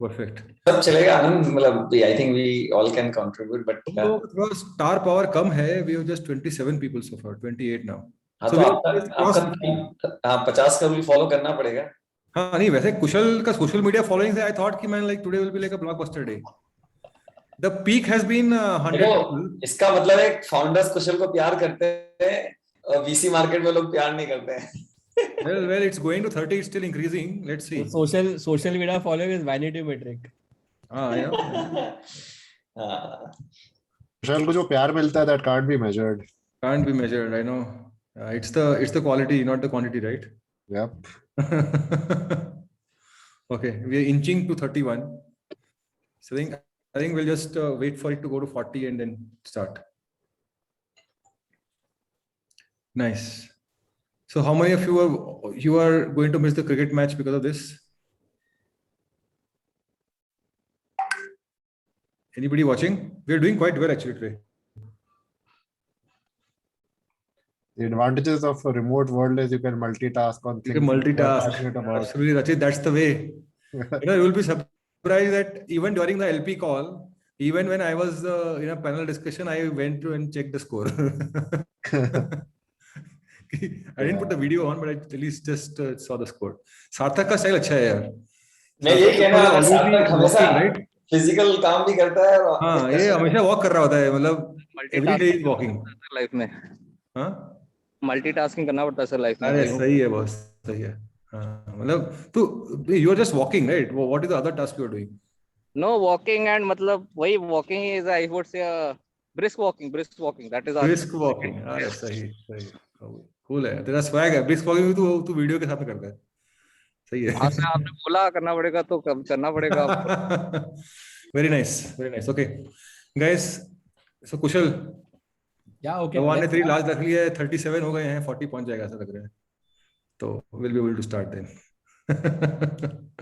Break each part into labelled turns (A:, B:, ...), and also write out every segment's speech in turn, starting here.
A: Perfect.
B: सब चलेगा आनंद, मतलब I think we all can contribute, but
A: थोड़ा स्टार पावर कम है. We have just 27 people so far, 28 now.
B: हाँ
A: So
B: तो
A: we
B: आपका 50 का भी फॉलो करना पड़ेगा.
A: हाँ नहीं, वैसे कुशल का सोशल मीडिया फॉलोइंग से आई थॉट कि man like today will be like a blockbuster day. The peak has been 100 people.
B: इसका मतलब है फाउंडर्स कुशल को प्यार करते हैं, वीसी मार्केट में लोग प्यार नहीं करते हैं.
A: Well, it's going to 30. It's still increasing. Let's see.
C: Social media following is vanity metric.
A: Yeah.
D: कुशल को जो प्यार मिलता है, that can't be measured.
A: Can't be measured. I know. It's the quality, not the quantity, right?
D: Yep.
A: Okay, we are inching to 31. So I think we'll just wait for it to go to 40 and then start. Nice. So how many of you are going to miss the cricket match because of this? Anybody watching? We are doing quite well actually today.
D: The advantages of a remote world is you can multitask on things.
A: You can multitask. Absolutely, Rachit, that's the way. You will be surprised that even during the LP call, even when I was in a panel discussion, I went to and checked the score. I didn't put the video on, but I at least just saw the score. Sarthak का style अच्छा है यार.
B: मैं ये कहना है, सार्थक हमेशा फिजिकल काम भी करता है और
A: हाँ, ये हमेशा वॉक कर रहा होता है, मतलब every day is walking.
C: Life में
A: हाँ,
C: मल्टीटास्किंग करना पड़ता है सर लाइफ में.
A: अरे सही है, बहुत सही है. हाँ, मतलब तो you are just walking, right? What is the other task you are doing?
C: No, walking and मतलब वही walking is I would say brisk walking. That is
A: brisk walking. अरे सही. Cool है, तेरा swag है. brisk walking भी तू video के साथ में करता है. सही है.
C: आपने बोला करना पड़ेगा तो करना पड़ेगा.
A: Very nice. Okay, guys. So Kushal.
C: Yeah, okay.
A: भगवान ने तेरी लाज रख ली है, 37 हो गए हैं, 40 पहुंच जाएगा ऐसा लग रहा है. तो we'll be able to start then.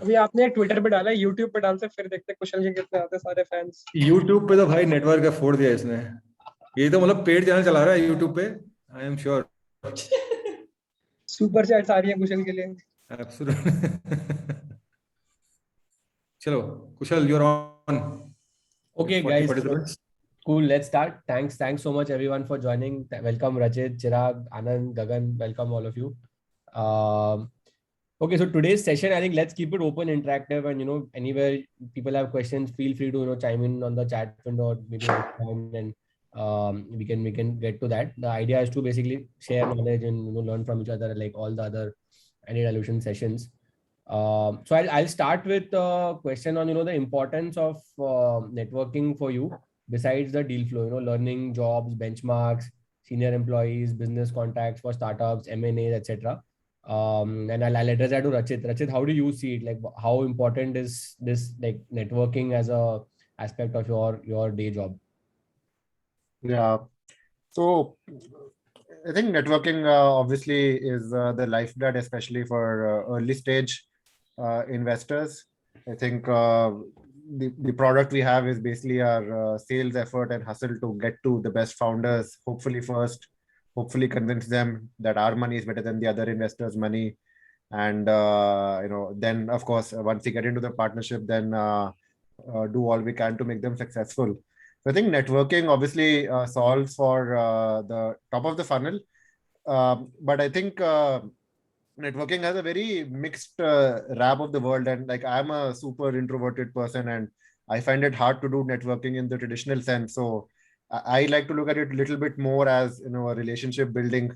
E: अभी आपने ट्विटर पे डाला है, यूट्यूब पे डालते फिर देखते कुशल जी कितने आते सारे फैंस.
A: यूट्यूब पे तो भाई नेटवर्क का फोड़ दिया इसने. ये तो मतलब पेड चैनल चला रहा है यूट्यूब पे. I am sure.
E: Super chats आ रही है कुशल के लिए.
A: एब्सोल्युटली. चलो Kushal, you are on.
C: Okay, guys. Cool. Let's start. Thanks so much everyone for joining. Welcome Rachit, Chirag, Anand, Gagan. Welcome all of you. Okay, so today's session, I think let's keep it open, interactive, and anywhere people have questions, feel free to chime in on the chat window, or maybe and we can get to that. The idea is to basically share knowledge and learn from each other, like all the other Anti-Dilution sessions. So I'll start with a question on the importance of networking for you besides the deal flow. Learning, jobs, benchmarks, senior employees, business contacts for startups, M&As, etc. And I'll address that to Rachit. Rachit, how do you see it? Like, how important is this, like, networking as a aspect of your day job?
D: Yeah. So I think networking obviously is the lifeblood, especially for early stage investors. I think the product we have is basically our sales effort and hustle to get to the best founders, hopefully convince them that our money is better than the other investors' money. And, then of course, once we get into the partnership, then do all we can to make them successful. So I think networking obviously solves for the top of the funnel. But I think networking has a very mixed rap of the world. And like, I'm a super introverted person and I find it hard to do networking in the traditional sense. So I like to look at it a little bit more as, a relationship building,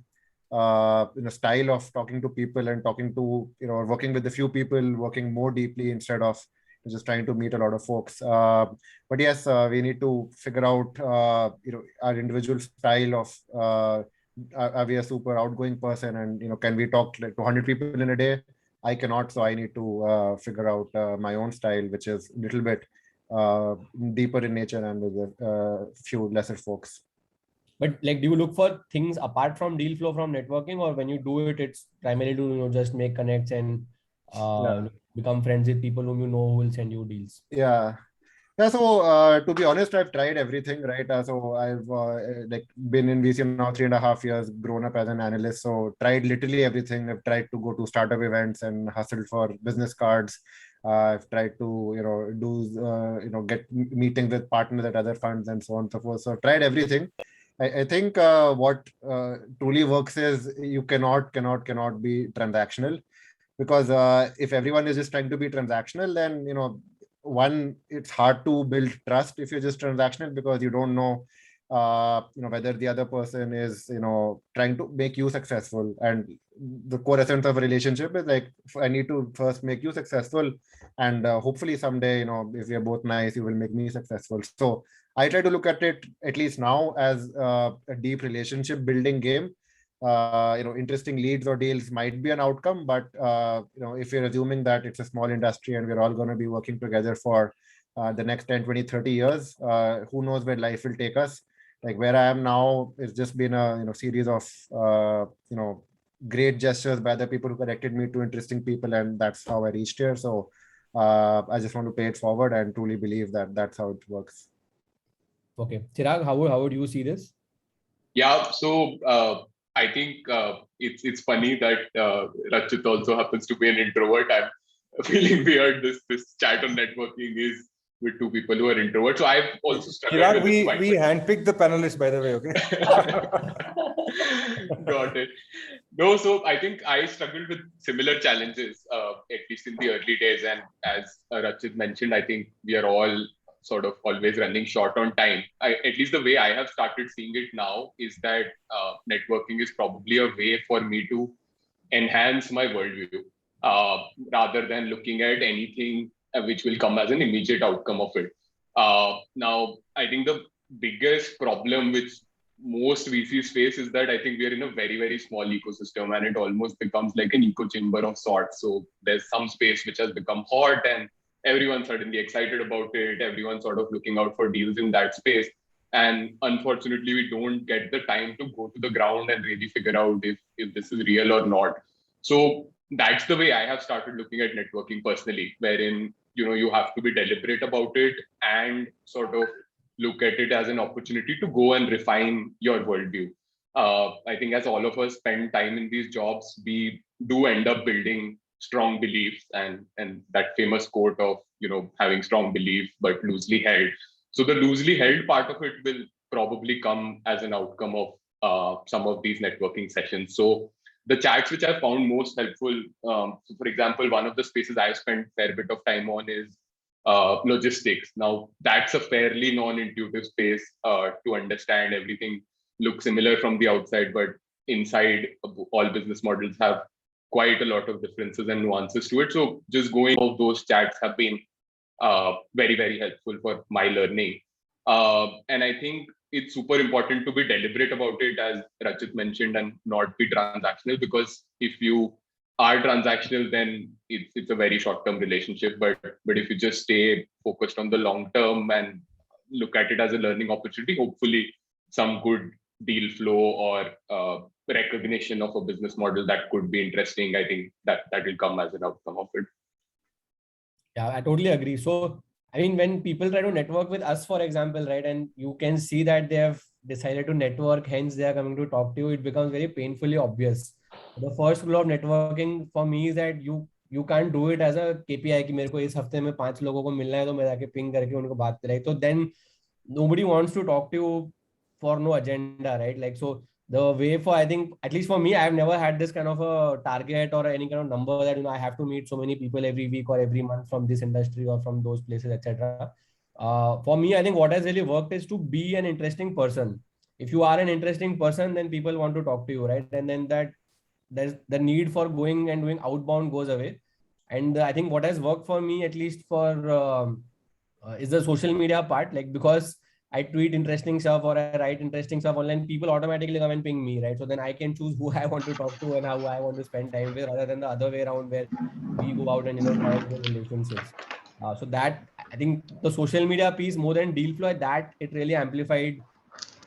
D: style of talking to people and talking to, working with a few people, working more deeply instead of just trying to meet a lot of folks. But yes, we need to figure out, our individual style of, are we a super outgoing person and, can we talk like 200 people in a day? I cannot, so I need to figure out my own style, which is a little bit deeper in nature and with a few lesser folks.
C: But like, do you look for things apart from deal flow from networking, or when you do it, it's primarily to just make connects and become friends with people whom who will send you deals?
D: Yeah. Yeah, so to be honest, I've tried everything, right? So I've like been in VC now 3.5 years, grown up as an analyst. So tried literally everything. I've tried to go to startup events and hustled for business cards. I've tried to, do, get meetings with partners at other funds and so on and so forth. So I've tried everything. I think what truly works is you cannot be transactional, because if everyone is just trying to be transactional, then one, it's hard to build trust if you're just transactional, because you don't know whether the other person is trying to make you successful. And the core essence of a relationship is like, I need to first make you successful, and hopefully someday, if we are both nice, you will make me successful. So I try to look at it, at least now, as a deep relationship building game. Interesting leads or deals might be an outcome, but if you're assuming that it's a small industry and we're all going to be working together for the next 10, 20, 30 years, who knows where life will take us. Like where I am now, it's just been a series of great gestures by the people who connected me to interesting people, and that's how I reached here. So I just want to pay it forward and truly believe that that's how it works.
C: Okay, Chirag, how would you see this?
F: Yeah, so I think it's funny that Rachit also happens to be an introvert. I'm feeling weird. This chat on networking is with two people who are introverts. So I've also struggled
A: Chirag,
F: with this quite
A: we handpicked the panelists, by the way. Okay.
F: Got it. No, so I think I struggled with similar challenges, at least in the early days. And as Rachit mentioned, I think we are all sort of always running short on time. At least the way I have started seeing it now is that networking is probably a way for me to enhance my worldview, rather than looking at anything which will come as an immediate outcome of it. Now, I think the biggest problem which most VCs face is that I think we are in a very, very small ecosystem, and it almost becomes like an echo chamber of sorts. So there's some space which has become hot and everyone's suddenly excited about it. Everyone's sort of looking out for deals in that space. And unfortunately, we don't get the time to go to the ground and really figure out if this is real or not. So that's the way I have started looking at networking personally, wherein you have to be deliberate about it and sort of look at it as an opportunity to go and refine your worldview. I think as all of us spend time in these jobs, we do end up building strong beliefs, and that famous quote of having strong beliefs but loosely held. So the loosely held part of it will probably come as an outcome of some of these networking sessions. So the chats which I found most helpful, so for example, one of the spaces I spent a fair bit of time on is logistics. Now that's a fairly non-intuitive space to understand. Everything looks similar from the outside, but inside all business models have quite a lot of differences and nuances to it. So just going of those chats have been very, very helpful for my learning. And I think it's super important to be deliberate about it, as Rachit mentioned, and not be transactional, because if you are transactional, then it's a very short-term relationship. But if you just stay focused on the long term and look at it as a learning opportunity, hopefully some good deal flow or recognition of a business model that could be interesting, I think that will come as an outcome of it.
C: Yeah, I totally agree. So, I mean, when people try to network with us, for example, right, and you can see that they have decided to network, hence they are coming to talk to you, it becomes very painfully obvious. The first rule of networking for me is that you can't do it as a KPI कि मेरे को इस हफ्ते में 5 लोगों को मिलना है तो मैं जाके पिंग करके उनको बात करें. तो then nobody wants to talk to you for no agenda, right? Like, so the way for, I think, at least for me, I've never had this kind of a target or any kind of number that I have to meet so many people every week or every month from this industry or from those places, etc. For me, I think what has really worked is to be an interesting person. If you are an interesting person, then people want to talk to you, right? And then that there's the need for going and doing outbound goes away. And I think what has worked for me, at least for is the social media part, like, because I tweet interesting stuff or I write interesting stuff online, people automatically come and ping me, right? So then I can choose who I want to talk to and how I want to spend time with, rather than the other way around where we go out and try and build relationships. So that, I think the social media piece, more than deal flow, that it really amplified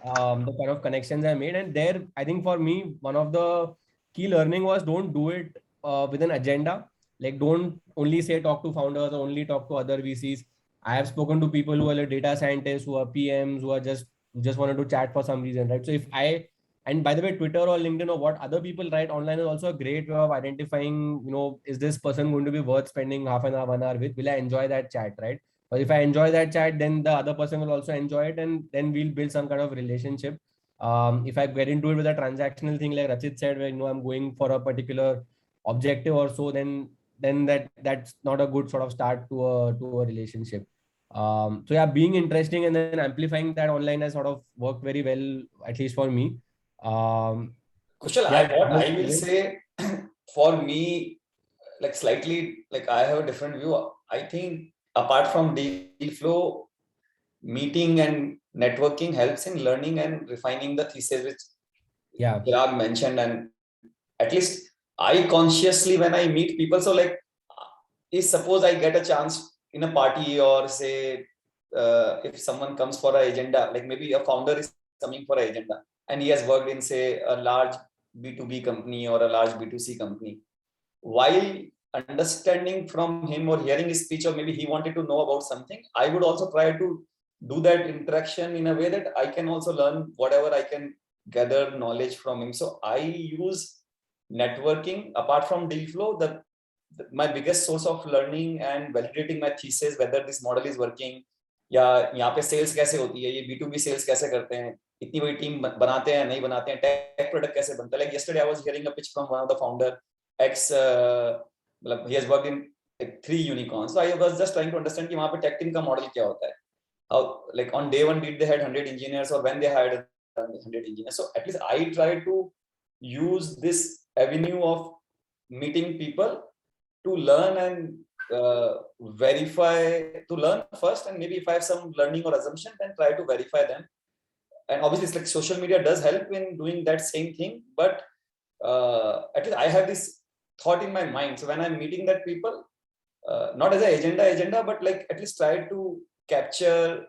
C: the kind of connections I made. And there, I think for me, one of the key learning was don't do it with an agenda. Like, don't only say talk to founders or only talk to other VCs. I have spoken to people who are like data scientists, who are PMs, who are just wanted to chat for some reason, right? So if I, and by the way, Twitter or LinkedIn or what other people write online is also a great way of identifying, is this person going to be worth spending half an hour, 1 hour with? Will I enjoy that chat, right? But if I enjoy that chat, then the other person will also enjoy it, and then we'll build some kind of relationship. If I get into it with a transactional thing, like Rachit said, where I'm going for a particular objective or so, then that's not a good sort of start to a relationship. So yeah, being interesting and then amplifying that online has sort of worked very well, at least for me.
B: Kushal,
C: Yeah,
B: what I will say, for me, like slightly, like I have a different view. I think apart from deal flow, meeting and networking helps in learning and refining the thesis, which
C: yeah,
B: Chirag mentioned. And at least I consciously, when I meet people, so like, if suppose I get a chance in a party, or say, if someone comes for an agenda, like maybe a founder is coming for an agenda and he has worked in, say, a large B2B company or a large B2C company, while understanding from him or hearing his speech, or maybe he wanted to know about something, I would also try to do that interaction in a way that I can also learn whatever I can gather knowledge from him. So I use networking apart from deal flow. My biggest source of learning and validating my thesis, whether this model is working, या यहाँ पे sales कैसे होती है, ये B2B sales कैसे करते हैं, इतनी बड़ी टीम बनाते हैं नहीं बनाते हैं, टेक प्रोडक्ट कैसे बनता है. Like yesterday I was hearing a pitch from one of the founder, he has worked in like 3 unicorns. So I was just trying to understand कि वहाँ पे टेक टीम का मॉडल क्या होता है. How, like on day one, did they had 100 engineers, or when they hired 100 engineers? So at least I try to use this avenue of meeting people to learn and verify, to learn first, and maybe if I have some learning or assumption, then try to verify them. And obviously it's like social media does help in doing that same thing, but at least I have this thought in my mind. So when I'm meeting that people, not as an agenda, but like at least try to capture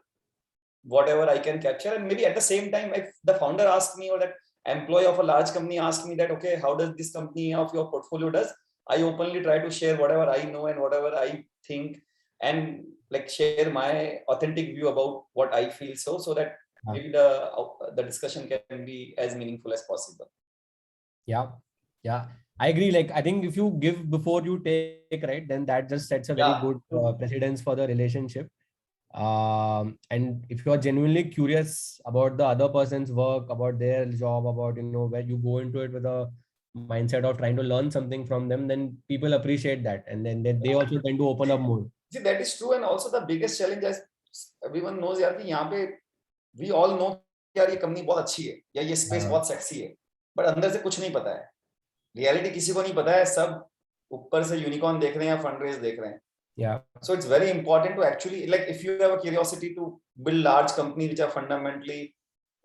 B: whatever I can capture. And maybe at the same time, if the founder asks me, or that employee of a large company asks me that, okay, how does this company of your portfolio does, I openly try to share whatever I know and whatever I think, and like share my authentic view about what I feel, so that maybe the discussion can be as meaningful as possible.
C: yeah, I agree. Like, I think if you give before you take, right, then that just sets a very good precedence for the relationship. And if you are genuinely curious about the other person's work, about their job, about where you go into it with a mindset of trying to learn something from them, then people appreciate that, and then they also tend to open up more.
B: See, that is true. And also the biggest challenge, as everyone knows, यार कि यहाँ पे we all know यार ये company बहुत अच्छी है, या ये स्पेस बहुत सेक्सी है, बट अंदर से कुछ नहीं पता है. रियलिटी किसी को नहीं पता है, सब ऊपर से यूनिकॉर्न देख रहे हैं या फंड रेज देख रहे हैं.
C: Yeah.
B: So it's very important to actually, like, if you have a curiosity to build large companies which are fundamentally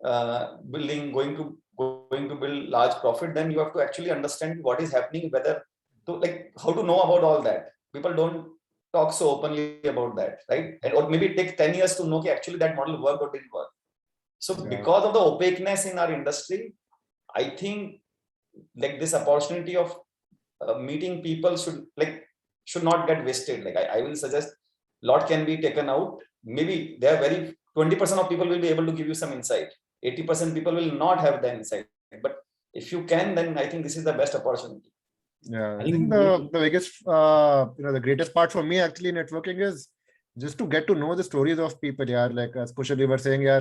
B: going to build large profit, then you have to actually understand what is happening, whether to, like, how to know about all that. People don't talk so openly about that, right? And or maybe it takes 10 years to know that actually that model worked or didn't work. So because of the opaqueness in our industry, I think like this opportunity of meeting people should not get wasted. Like I will suggest lot can be taken out. Maybe they are 20% of people will be able to give you some insight. 80% people will not have the insight. But if you can, then I think this is the best opportunity.
D: Yeah, I think the biggest, the greatest part for me actually networking is just to get to know the stories of people. Yeah, like as Kushal, you were saying, yeah,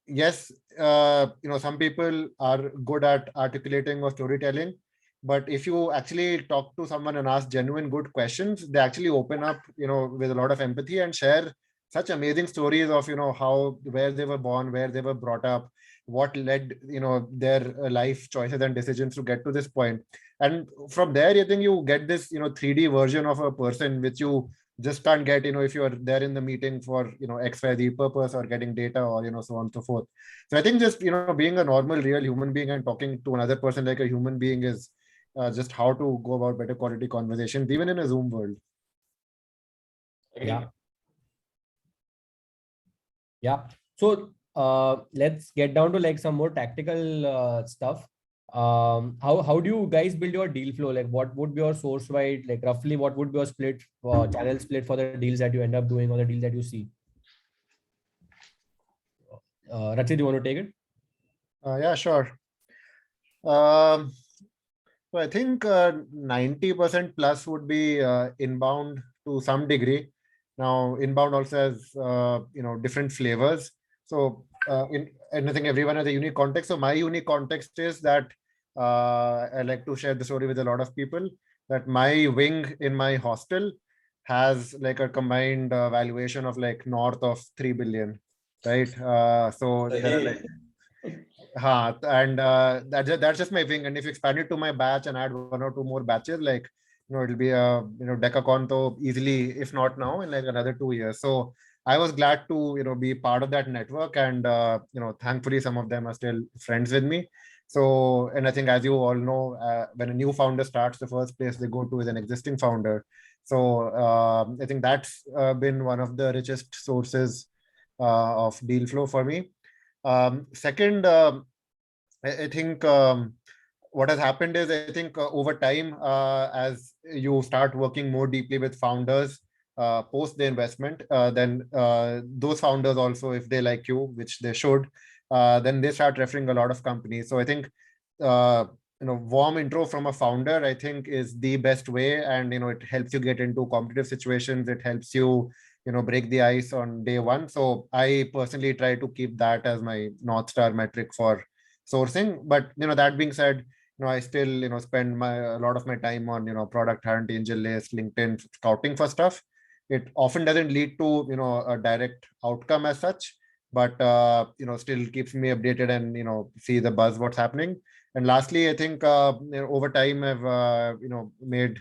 D: yes, some people are good at articulating or storytelling, but if you actually talk to someone and ask genuine good questions, they actually open up, with a lot of empathy and share such amazing stories of, where they were born, where they were brought up, what led, their life choices and decisions to get to this point. And from there, I think you get this, 3D version of a person, which you just can't get, if you're there in the meeting for, XYZ purpose or getting data or, so on and so forth. So I think just, being a normal, real human being and talking to another person like a human being is just how to go about better quality conversations, even in a Zoom world.
C: Yeah. So let's get down to like some more tactical stuff. How do you guys build your deal flow? Like, what would be your source wide, like roughly what would be your split channel split for the deals that you end up doing or the deals that you see? Rachit, you want to take it?
D: Yeah, sure. So I think 90% plus would be inbound to some degree. Now, inbound also has different flavors. So and I think everyone has a unique context. So my unique context is that I like to share the story with a lot of people that my wing in my hostel has like a combined valuation of like north of 3 billion, right? So there are like and that's just my wing. And if you expand it to my batch and add one or two more batches, like it'll be a decathon to easily, if not now, in like another 2 years. So I was glad to be part of that network, and thankfully some of them are still friends with me. So, and I think as you all know, when a new founder starts, the first place they go to is an existing founder. So I think that's been one of the richest sources of deal flow for me. Second, I think what has happened is I think over time, as you start working more deeply with founders post the investment, then those founders also, if they like you, which they should, then they start referring a lot of companies. So I think warm intro from a founder, I think, is the best way, and it helps you get into competitive situations. It helps you break the ice on day one. So I personally try to keep that as my North Star metric for sourcing. But that being said, I still spend a lot of my time on product hunt, angel list, LinkedIn, scouting for stuff. It often doesn't lead to a direct outcome as such, but still keeps me updated and see the buzz what's happening. And lastly, I think over time I've made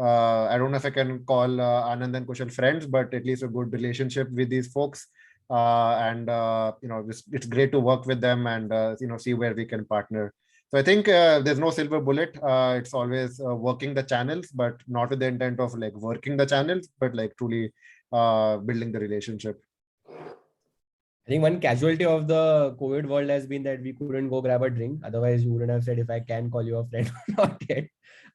D: I don't know if I can call Anand and Kushal friends, but at least a good relationship with these folks. And it's great to work with them and see where we can partner. So I think there's no silver bullet. It's always working the channels, but not with the intent of like working the channels, but like truly building the relationship.
C: I think one casualty of the COVID world has been that we couldn't go grab a drink. Otherwise, you wouldn't have said if I can call you a friend or not yet.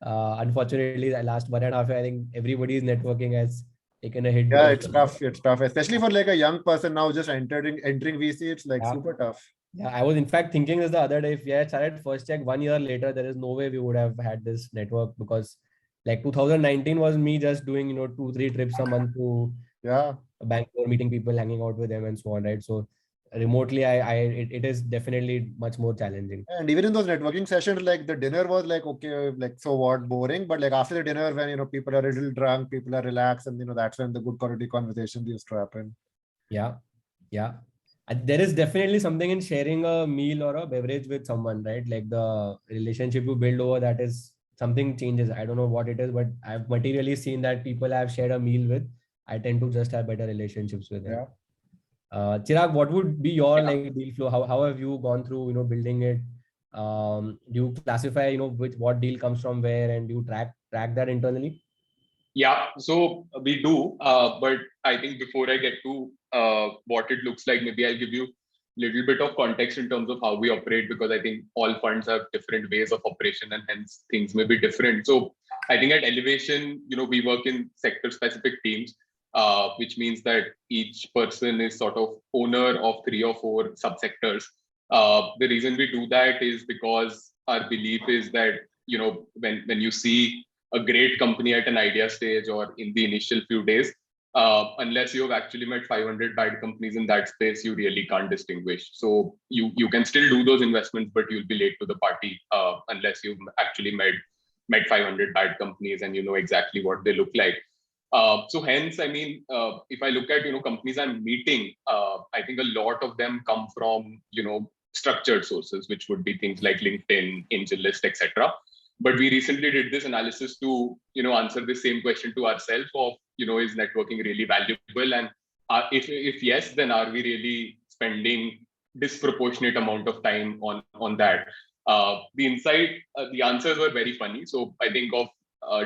C: Unfortunately, the last 1.5 years, I think everybody's networking has taken a hit.
D: Yeah, it's tough. It's tough, especially for like a young person now just entering VC. It's like super tough.
C: Yeah, I was in fact thinking this the other day. If we had started First Check 1 year later, there is no way we would have had this network, because like 2019 was me just doing 2-3 trips a month to Bangalore, meeting people, hanging out with them, and so on, right? So remotely, it is definitely much more challenging.
D: And even in those networking sessions, like the dinner was like, okay, like so what, boring. But like after the dinner, when people are a little drunk, people are relaxed, and that's when the good quality conversations used to happen.
C: Yeah. There is definitely something in sharing a meal or a beverage with someone, right? Like the relationship you build over that is something changes. I don't know what it is, but I've materially seen that people I've shared a meal with, I tend to just have better relationships with them. Chirag, what would be your like deal flow? How have you gone through building it? Do you classify what deal comes from where, and do you track that internally?
F: Yeah, so we do, but I think before I get to what it looks like, maybe I'll give you a little bit of context in terms of how we operate, because I think all funds have different ways of operation and hence things may be different. So I think at Elevation, we work in sector-specific teams, which means that each person is sort of owner of 3 or 4 subsectors. The reason we do that is because our belief is that, when you see a great company at an idea stage or in the initial few days, unless you have actually met 500 bad companies in that space, you really can't distinguish. So you can still do those investments, but you'll be late to the party unless you've actually met 500 bad companies and you know exactly what they look like. So hence, I mean, if I look at companies I'm meeting, I think a lot of them come from structured sources, which would be things like LinkedIn, AngelList, etc. But we recently did this analysis to answer the same question to ourselves of is networking really valuable, and if yes, then are we really spending disproportionate amount of time on that? The answers were very funny. So I think of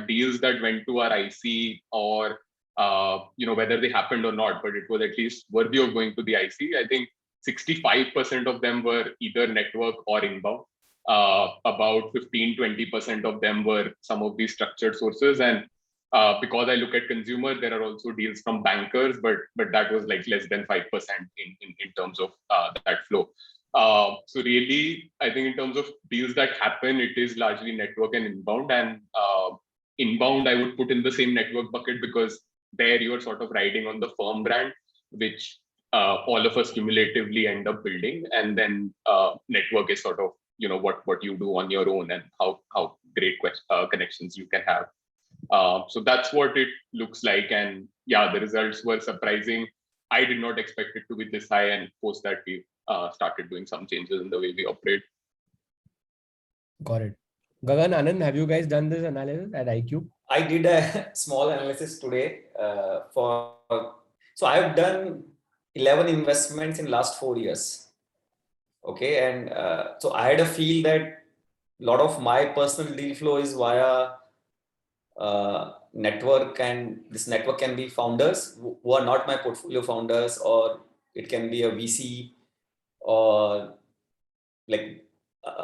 F: deals that went to our IC, or whether they happened or not, but it was at least worthy of going to the IC. I think 65% of them were either network or inbound. about 15-20% of them were some of these structured sources. And because I look at consumer, there are also deals from bankers, but that was like less than 5% in terms of that flow. So really, I think in terms of deals that happen, it is largely network and inbound. And inbound, I would put in the same network bucket, because there you're sort of riding on the firm brand, which all of us cumulatively end up building. And then network is sort of, what you do on your own and how great connections you can have. So that's what it looks like. And yeah, the results were surprising. I did not expect it to be this high, and post that we started doing some changes in the way we operate.
C: Got it. Gagan, Anand, have you guys done this analysis at iQ?
B: I did a small analysis today so I've done 11 investments in last 4 years. Okay, and so I had a feel that a lot of my personal deal flow is via network, and this network can be founders who are not my portfolio founders, or it can be a VC, or like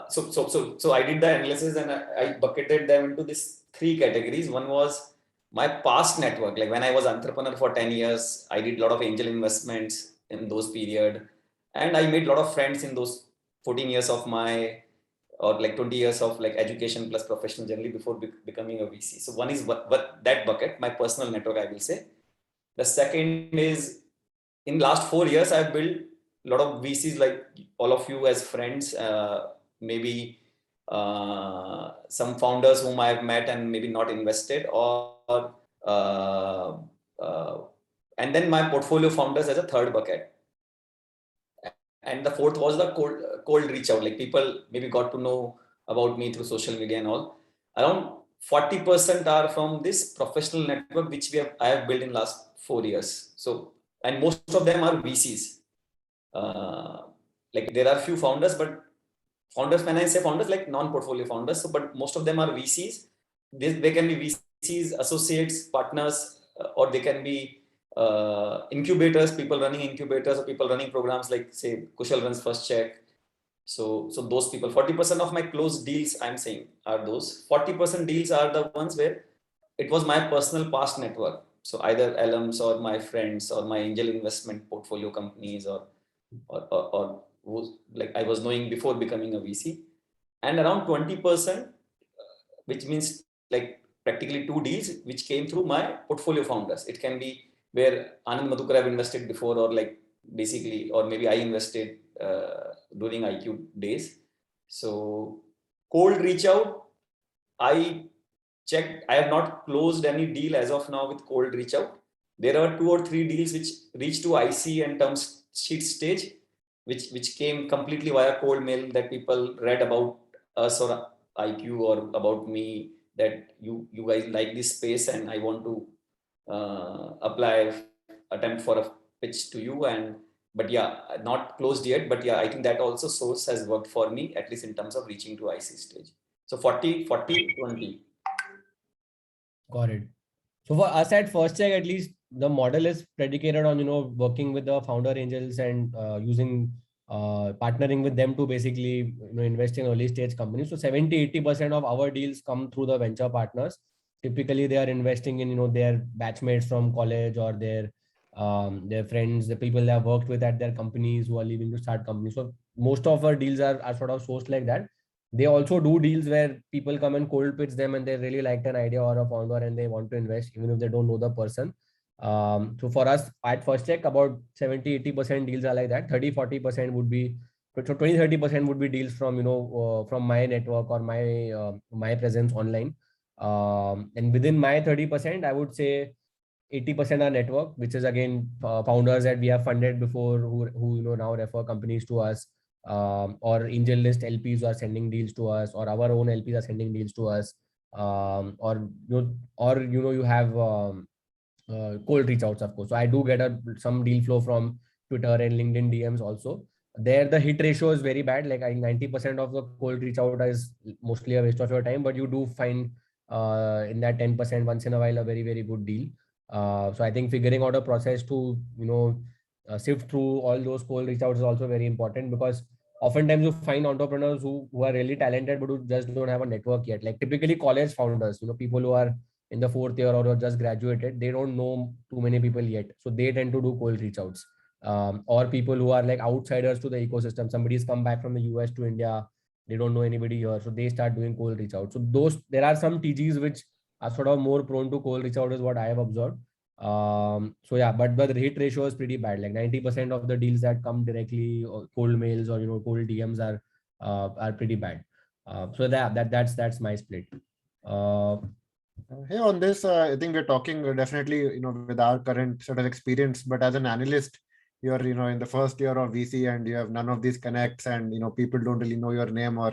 B: so I did the analysis, and I bucketed them into these 3 categories. One was my past network, like when I was entrepreneur for 10 years, I did a lot of angel investments in those period, and I made a lot of friends in those 14 years of my, or like 20 years of like education plus professional journey before becoming a VC. So one is what that bucket, my personal network, I will say. The second is, in last 4 years, I've built a lot of VCs, like all of you as friends, maybe some founders whom I've met and maybe not invested, or and then my portfolio founders as a third bucket. And the fourth was the cold reach out, like people maybe got to know about me through social media and all. Around 40% are from this professional network which I have built in last 4 years. So, and most of them are VCs. Like there are few founders, but founders, when I say founders, like non-portfolio founders, so, but most of them are VCs. They can be VCs, associates, partners, or they can be incubators, people running incubators, or people running programs like, say, Kushal runs First Cheque. So those people, 40% of my closed deals, I'm saying, are those. 40% deals are the ones where it was my personal past network. So either alums or my friends or my angel investment portfolio companies, or like I was knowing before becoming a VC. And around 20%, which means like practically 2 deals, which came through my portfolio founders. It can be where Anand Madhukar have invested before, or like basically, or maybe I invested during IQ days. So cold reach out, I checked, I have not closed any deal as of now with cold reach out. There are 2 or 3 deals which reached to IC and term sheet stage, which came completely via cold mail, that people read about us or IQ or about me, that you guys like this space and I want to attempt for a pitch to you. But yeah, not closed yet, but yeah, I think that also source has worked for me, at least in terms of reaching to IC stage. So 40, 20.
C: Got it. So for us at First Cheque, at least the model is predicated on, working with the founder angels and using partnering with them to basically, invest in early stage companies. So 70-80% of our deals come through the venture partners. Typically, they are investing in, their batchmates from college, or their friends, the people they have worked with at their companies who are leaving to start companies. So most of our deals are sort of sourced like that. They also do deals where people come and cold pitch them and they really liked an idea or a founder and they want to invest even if they don't know the person. So for us at First Cheque, about 70-80% deals are like that. 30-40% would be, so 20-30% would be deals from, from my network or my presence online. And within my 30%, I would say 80% are network, which is again founders that we have funded before who now refer companies to us. Or angel list LPs are sending deals to us, or our own LPs are sending deals to us, or you have cold reach outs, of course. So I do get some deal flow from Twitter and LinkedIn DMs also. There the hit ratio is very bad. Like 90% of the cold reach out is mostly a waste of your time, but you do find in that 10% once in a while a very, very good deal. So I think figuring out a process to sift through all those cold reach outs is also very important, because oftentimes you find entrepreneurs who are really talented but who just don't have a network yet. Like typically college founders, people who are in the 4th year or who are just graduated, they don't know too many people yet, so they tend to do cold reach outs. Or people who are like outsiders to the ecosystem. Somebody's come back from the US to India, they don't know anybody here, so they start doing cold reach out. So there are some TGs which are sort of more prone to cold reach out, is what I have observed. So yeah, but the hit ratio is pretty bad. Like 90% of the deals that come directly or cold mails or cold DMs are pretty bad. So that's my split.
D: Hey, on this, I think we're talking definitely, with our current sort of experience, but as an analyst, you're, in the first year of VC and you have none of these connects and, people don't really know your name or,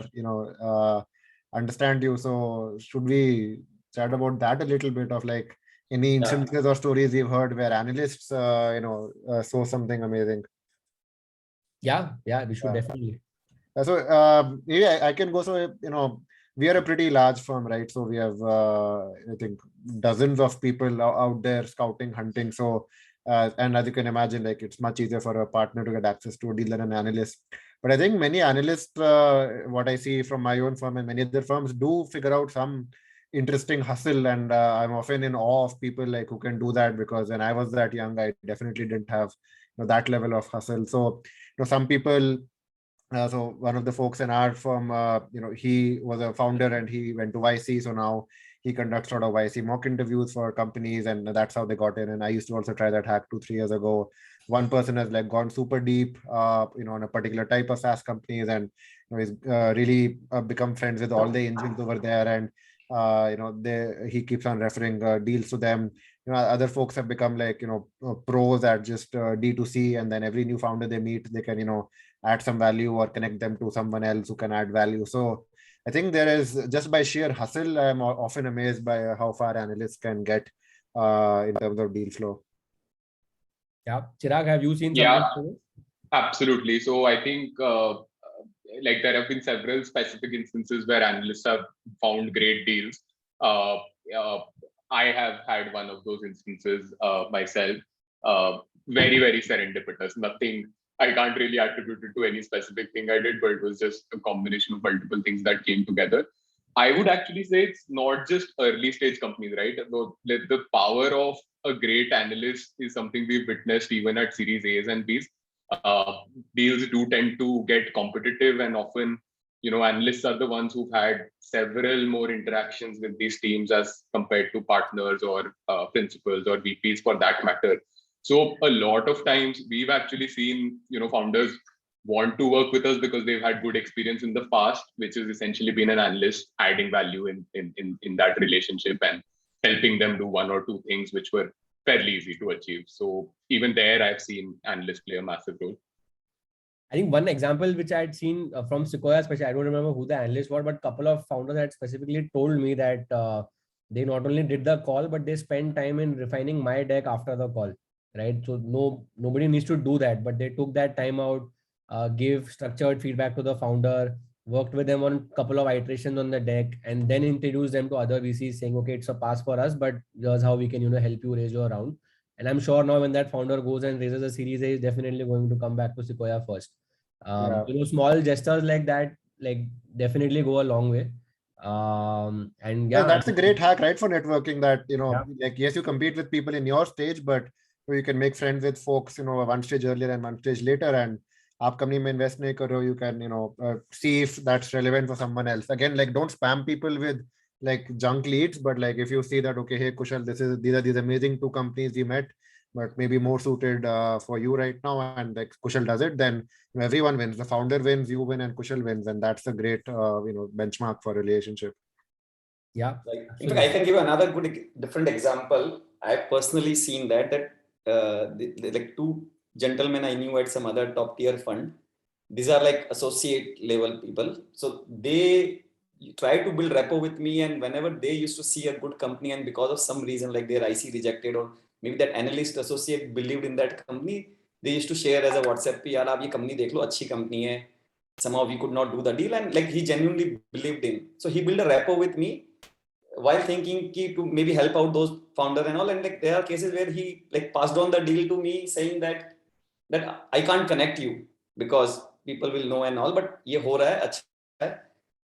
D: understand you. So should we chat about that a little bit of like any instances or stories you've heard where analysts, saw something amazing?
C: Yeah, we should definitely.
D: So maybe I can go. So, we are a pretty large firm, right? So we have, I think, dozens of people out there scouting, hunting. So, and as you can imagine, like it's much easier for a partner to get access to a deal than an analyst. But I think many analysts, what I see from my own firm and many other firms, do figure out some interesting hustle, and I'm often in awe of people like who can do that, because when I was that young, I definitely didn't have that level of hustle. So, some people. So one of the folks in our firm, he was a founder and he went to YC. So now he conducts sort of YC mock interviews for companies, and that's how they got in. And I used to also try that hack 2-3 years ago. One person has like gone super deep, on a particular type of SaaS companies, and he's really become friends with all the angels over there. And he keeps on referring deals to them. Other folks have become like pros at just D2C, and then every new founder they meet, they can add some value or connect them to someone else who can add value. So I think there is, just by sheer hustle, I'm often amazed by how far analysts can get in terms of deal flow.
C: Yeah, Chirag, have you seen?
F: Yeah, absolutely. So I think like there have been several specific instances where analysts have found great deals. I have had one of those instances myself. Very, very serendipitous. Nothing, I can't really attribute it to any specific thing I did, but it was just a combination of multiple things that came together. I would actually say it's not just early stage companies, right? The power of a great analyst is something we've witnessed even at Series A's and B's. Deals do tend to get competitive, and often, analysts are the ones who've had several more interactions with these teams as compared to partners or principals or VPs for that matter. So a lot of times we've actually seen, founders want to work with us because they've had good experience in the past, which has essentially been an analyst adding value in that relationship and helping them do one or two things which were fairly easy to achieve. So even there, I've seen analysts play a massive role.
C: I think one example which I had seen from Sequoia, especially, I don't remember who the analyst was, but a couple of founders had specifically told me that they not only did the call, but they spent time in refining my deck after the call. Right. So nobody needs to do that, but they took that time out, gave structured feedback to the founder, worked with them on a couple of iterations on the deck, and then introduced them to other VCs saying, okay, it's a pass for us, but here's how we can, help you raise your round. And I'm sure now when that founder goes and raises a Series A, is definitely going to come back to Sequoia first. Small gestures like that, like definitely go a long way. And yeah,
D: that's a great hack, right, for networking, that like, yes, you compete with people in your stage, but you can make friends with folks one stage earlier and one stage later, and aap company mein invest nahi kar rahe ho, you can see if that's relevant for someone else. Again, like, don't spam people with like junk leads, but like if you see that, okay, hey Kushal, these are these amazing 2 companies we met, but maybe more suited for you right now, and like Kushal does it, then everyone wins. The founder wins, you win, and Kushal wins, and that's a great benchmark for a relationship.
C: Yeah.
B: In fact, I can give another different example. I've personally seen that like 2 gentlemen I knew at some other top tier fund. These are like associate level people. So they try to build rapport with me, and whenever they used to see a good company, and because of some reason like their IC rejected, or maybe that analyst associate believed in that company, they used to share as a WhatsApp, yaar aap ye company dekh lo, achhi company hai. Somehow we could not do the deal, and like he genuinely believed in. So he built a rapport with me while thinking to maybe help out those founder and all. And like there are cases where he like passed on the deal to me saying that I can't connect you because people will know and all, but ये हो रहा है, अच्छा है.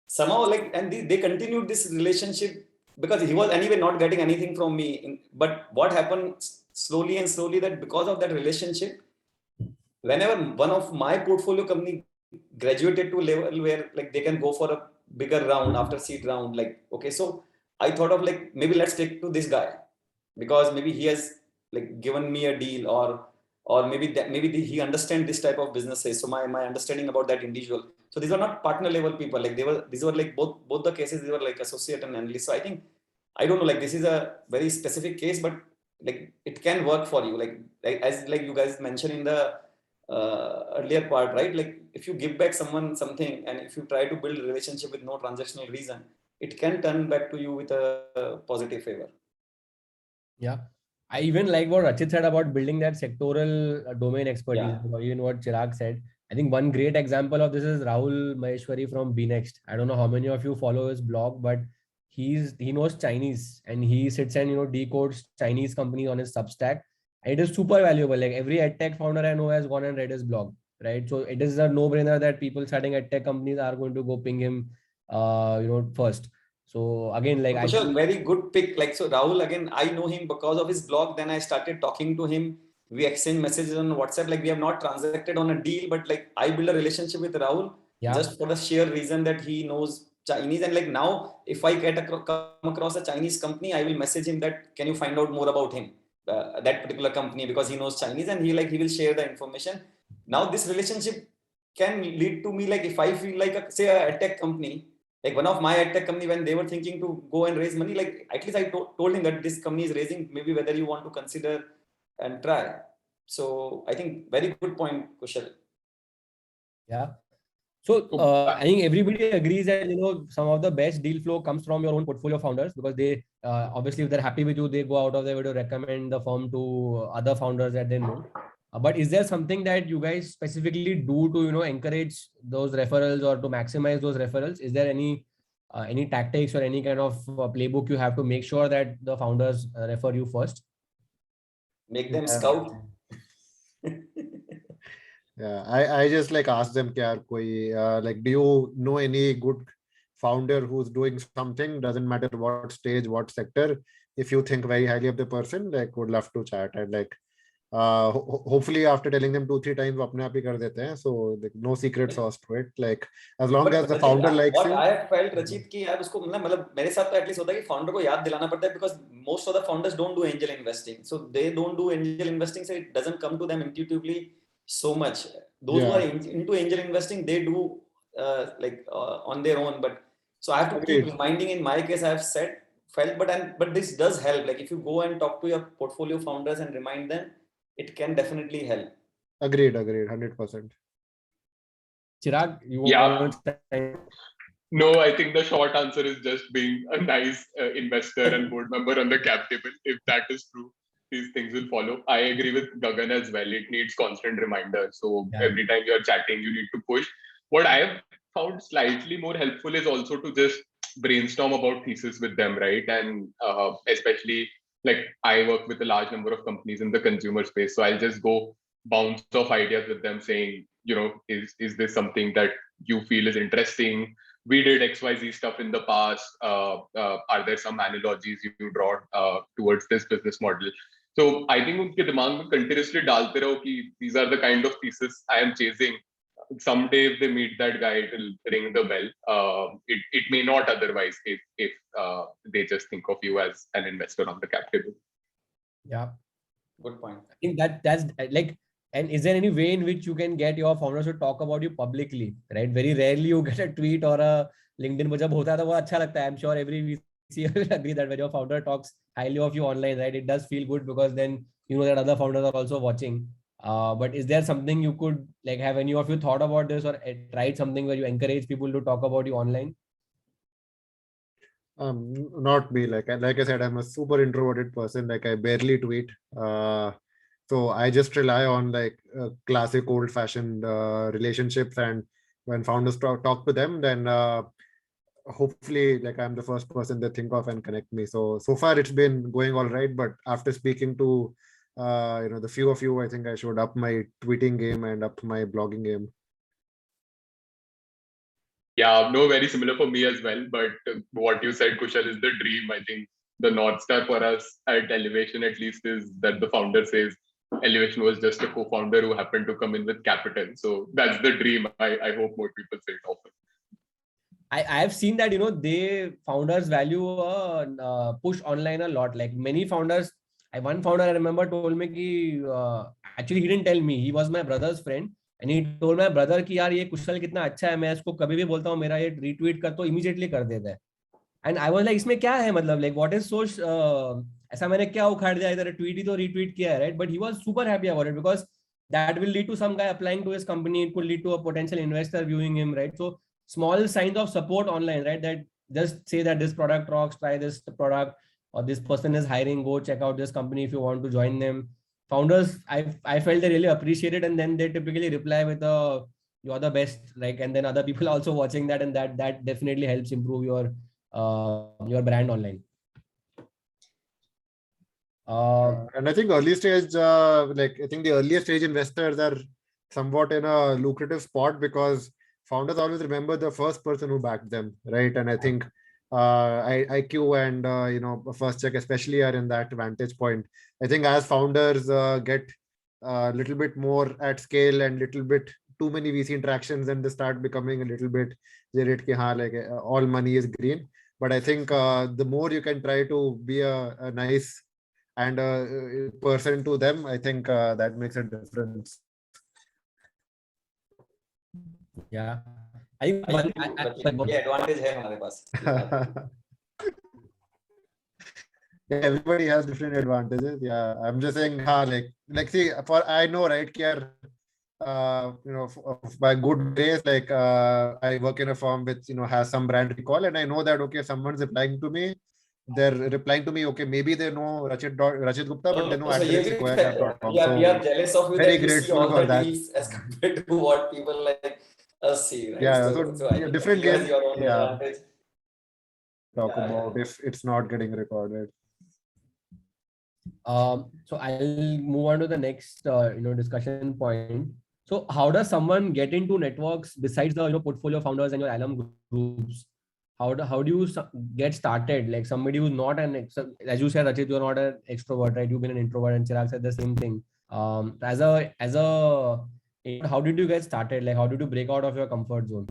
B: Somehow like, and they continued this relationship because he was anyway not getting anything from me. But what happened slowly and slowly, that because of that relationship, whenever one of my portfolio company graduated to a level where like they can go for a bigger round after seed round, like, okay, so I thought of like, maybe let's take to this guy because maybe he has like given me a deal, or maybe that he understands this type of businesses. So my understanding about that individual. So these are not partner level people. Like these were like both the cases, they were like associate and analyst. So I think, I don't know, like this is a very specific case, but like it can work for you. Like as like you guys mentioned in the earlier part, right? Like if you give back someone something, and if you try to build a relationship with no transactional reason, it can turn back to you with a positive favor.
C: Yeah. I even like what Rachit said about building that sectoral domain expertise,
B: Yeah.
C: or even what Chirag said. I think one great example of this is Rahul Maheshwari from BNext. I don't know how many of you follow his blog, but he knows Chinese, and he sits and decodes Chinese companies on his Substack. And it is super valuable. Like every edtech founder I know has gone and read his blog, right? So it is a no-brainer that people starting edtech companies are going to go ping him, first. So again, like
B: Kushal, I think very good pick. Like, so Rahul, again, I know him because of his blog. Then I started talking to him. We exchange messages on WhatsApp. Like we have not transacted on a deal, but like I build a relationship with Rahul just for the sheer reason that he knows Chinese. And like now, if I come across a Chinese company, I will message him that, can you find out more about him, that particular company, because he knows Chinese, and he will share the information. Now this relationship can lead to me, like if I feel like say a tech company, like one of my edtech company, when they were thinking to go and raise money, like at least I told him that this company is raising, maybe whether you want to consider and try. So I think very good point, Kushal.
C: Yeah. So I think everybody agrees that some of the best deal flow comes from your own portfolio founders, because they obviously, if they're happy with you, they go out of their way to recommend the firm to other founders that they know. But is there something that you guys specifically do to encourage those referrals or to maximize those referrals? Is there any tactics or any kind of playbook you have to make sure that the founders refer you first?
B: Make them scout.
D: Yeah, I just like ask them, like, do you know any good founder who's doing something? Doesn't matter what stage, what sector. If you think very highly of the person, like, would love to chat. And like, hopefully after telling them 2-3 times, apne aap hi kar dete hain. So like, no secret sauce to it. Like as long as the founder likes
B: what
D: you.
B: I have felt, Rachit, कि यार उसको मतलब मेरे साथ तो at least होता है कि founder को याद दिलाना पड़ता है, because most of the founders don't do angel investing. So they don't do angel investing, so it doesn't come to them intuitively so much. Those who are into angel investing, they do on their own. But so I have to keep reminding. In my case, I have felt, but this does help. Like if you go and talk to your portfolio founders and remind them, it can definitely help.
D: Agreed, 100%.
C: Chirag, you
F: want to... No, I think the short answer is just being a nice investor and board member on the cap table. If that is true, these things will follow. I agree with Gagan as well. It needs constant reminders. So every time you're chatting, you need to push. What I have found slightly more helpful is also to just brainstorm about thesis with them, right? And especially like I work with a large number of companies in the consumer space. So I'll just go bounce off ideas with them saying, is this something that you feel is interesting? We did XYZ stuff in the past. Are there some analogies you draw towards this business model? So I think उनके दिमाग में continuously डालते रहो कि these are the kind of thesis I am chasing. Someday if they meet that guy, it will ring the bell. It may not otherwise if they just think of you as an investor on the cap table.
C: Yeah,
B: good point.
C: I think that's like. And is there any way in which you can get your founders to talk about you publicly, right? Very rarely you get a tweet or a LinkedIn, but जब होता है तो वो अच्छा लगता है. I'm sure every VC will agree that when your founder talks highly of you online, right, it does feel good, because then you know that other founders are also watching. But is there something you could like, have any of you thought about this or tried something where you encourage people to talk about you online?
D: Not me. Like I said, I'm a super introverted person. Like I barely tweet. So I just rely on like classic old-fashioned relationships, and when founders talk to them, then hopefully like I'm the first person they think of and connect me. So far it's been going all right, but after speaking to the few of you, I think I should up my tweeting game and up my blogging game.
F: Yeah, no, very similar for me as well. But what you said, Kushal, is the dream. I think the North Star for us at Elevation, at least, is that the founder says Elevation was just a co-founder who happened to come in with capital. So that's the dream. I hope more people say it often.
C: I have seen that, you know, they founders value push online a lot. Like many founders, one founder I remember told me कि actually he didn't tell me, he was my brother's friend and he told my brother कि यार ये कुशल कितना अच्छा है, मैं इसको कभी भी बोलता हूँ मेरा ये retweet कर तो immediately कर देता है. And I was like इसमें क्या है मतलब, like what is so ऐसा मैंने क्या उखाड़ दिया, इधर ट्वीट ही तो retweet किया है, right? But he was super happy about it because that will lead to some guy applying to his company. It could lead to a potential investor viewing him, right? So small signs of support online, right? That just say that this product rocks, try this product, or this person is hiring, go check out this company if you want to join them. Founders, I felt they really appreciate it, and then they typically reply with a "you're the best," like, and then other people also watching that, and that definitely helps improve your brand online.
D: And I think early stage, like I think the earliest stage investors are somewhat in a lucrative spot because founders always remember the first person who backed them, right? And I think IQ and First Check especially are in that vantage point. I think as founders get a little bit more at scale and little bit too many VC interactions, and they start becoming a little bit like all money is green. But I think the more you can try to be a nice and a person to them, I think that makes a difference.
C: Yeah,
B: ये advantage है हमारे पास.
D: Yeah, everybody has different advantages. Yeah, I'm just saying, like see, for I know, right, here, by good grace, like I work in a firm which has some brand recall, and I know that okay, someone's replying to me. They're replying to me. Okay, maybe they know Rachit Gupta, but they know
B: Sequoia.com. We are jealous of you
D: very
B: that you see
D: grateful
B: all
D: for
B: the
D: that.
B: deals as compared to what people like us see, right?
D: Yeah,
B: so I think
D: different
B: you
D: game.
B: has your own
D: Yeah.
B: advantage.
D: Talk about if it's not getting recorded.
C: So I'll move on to the next discussion point. So how does someone get into networks besides the portfolio founders and your alum groups? How do you get started? Like somebody who's not as you said, Rachit, you're not an extrovert, right? You've been an introvert, and Chirag said the same thing. As a how did you get started? Like how did you break out of your comfort zone?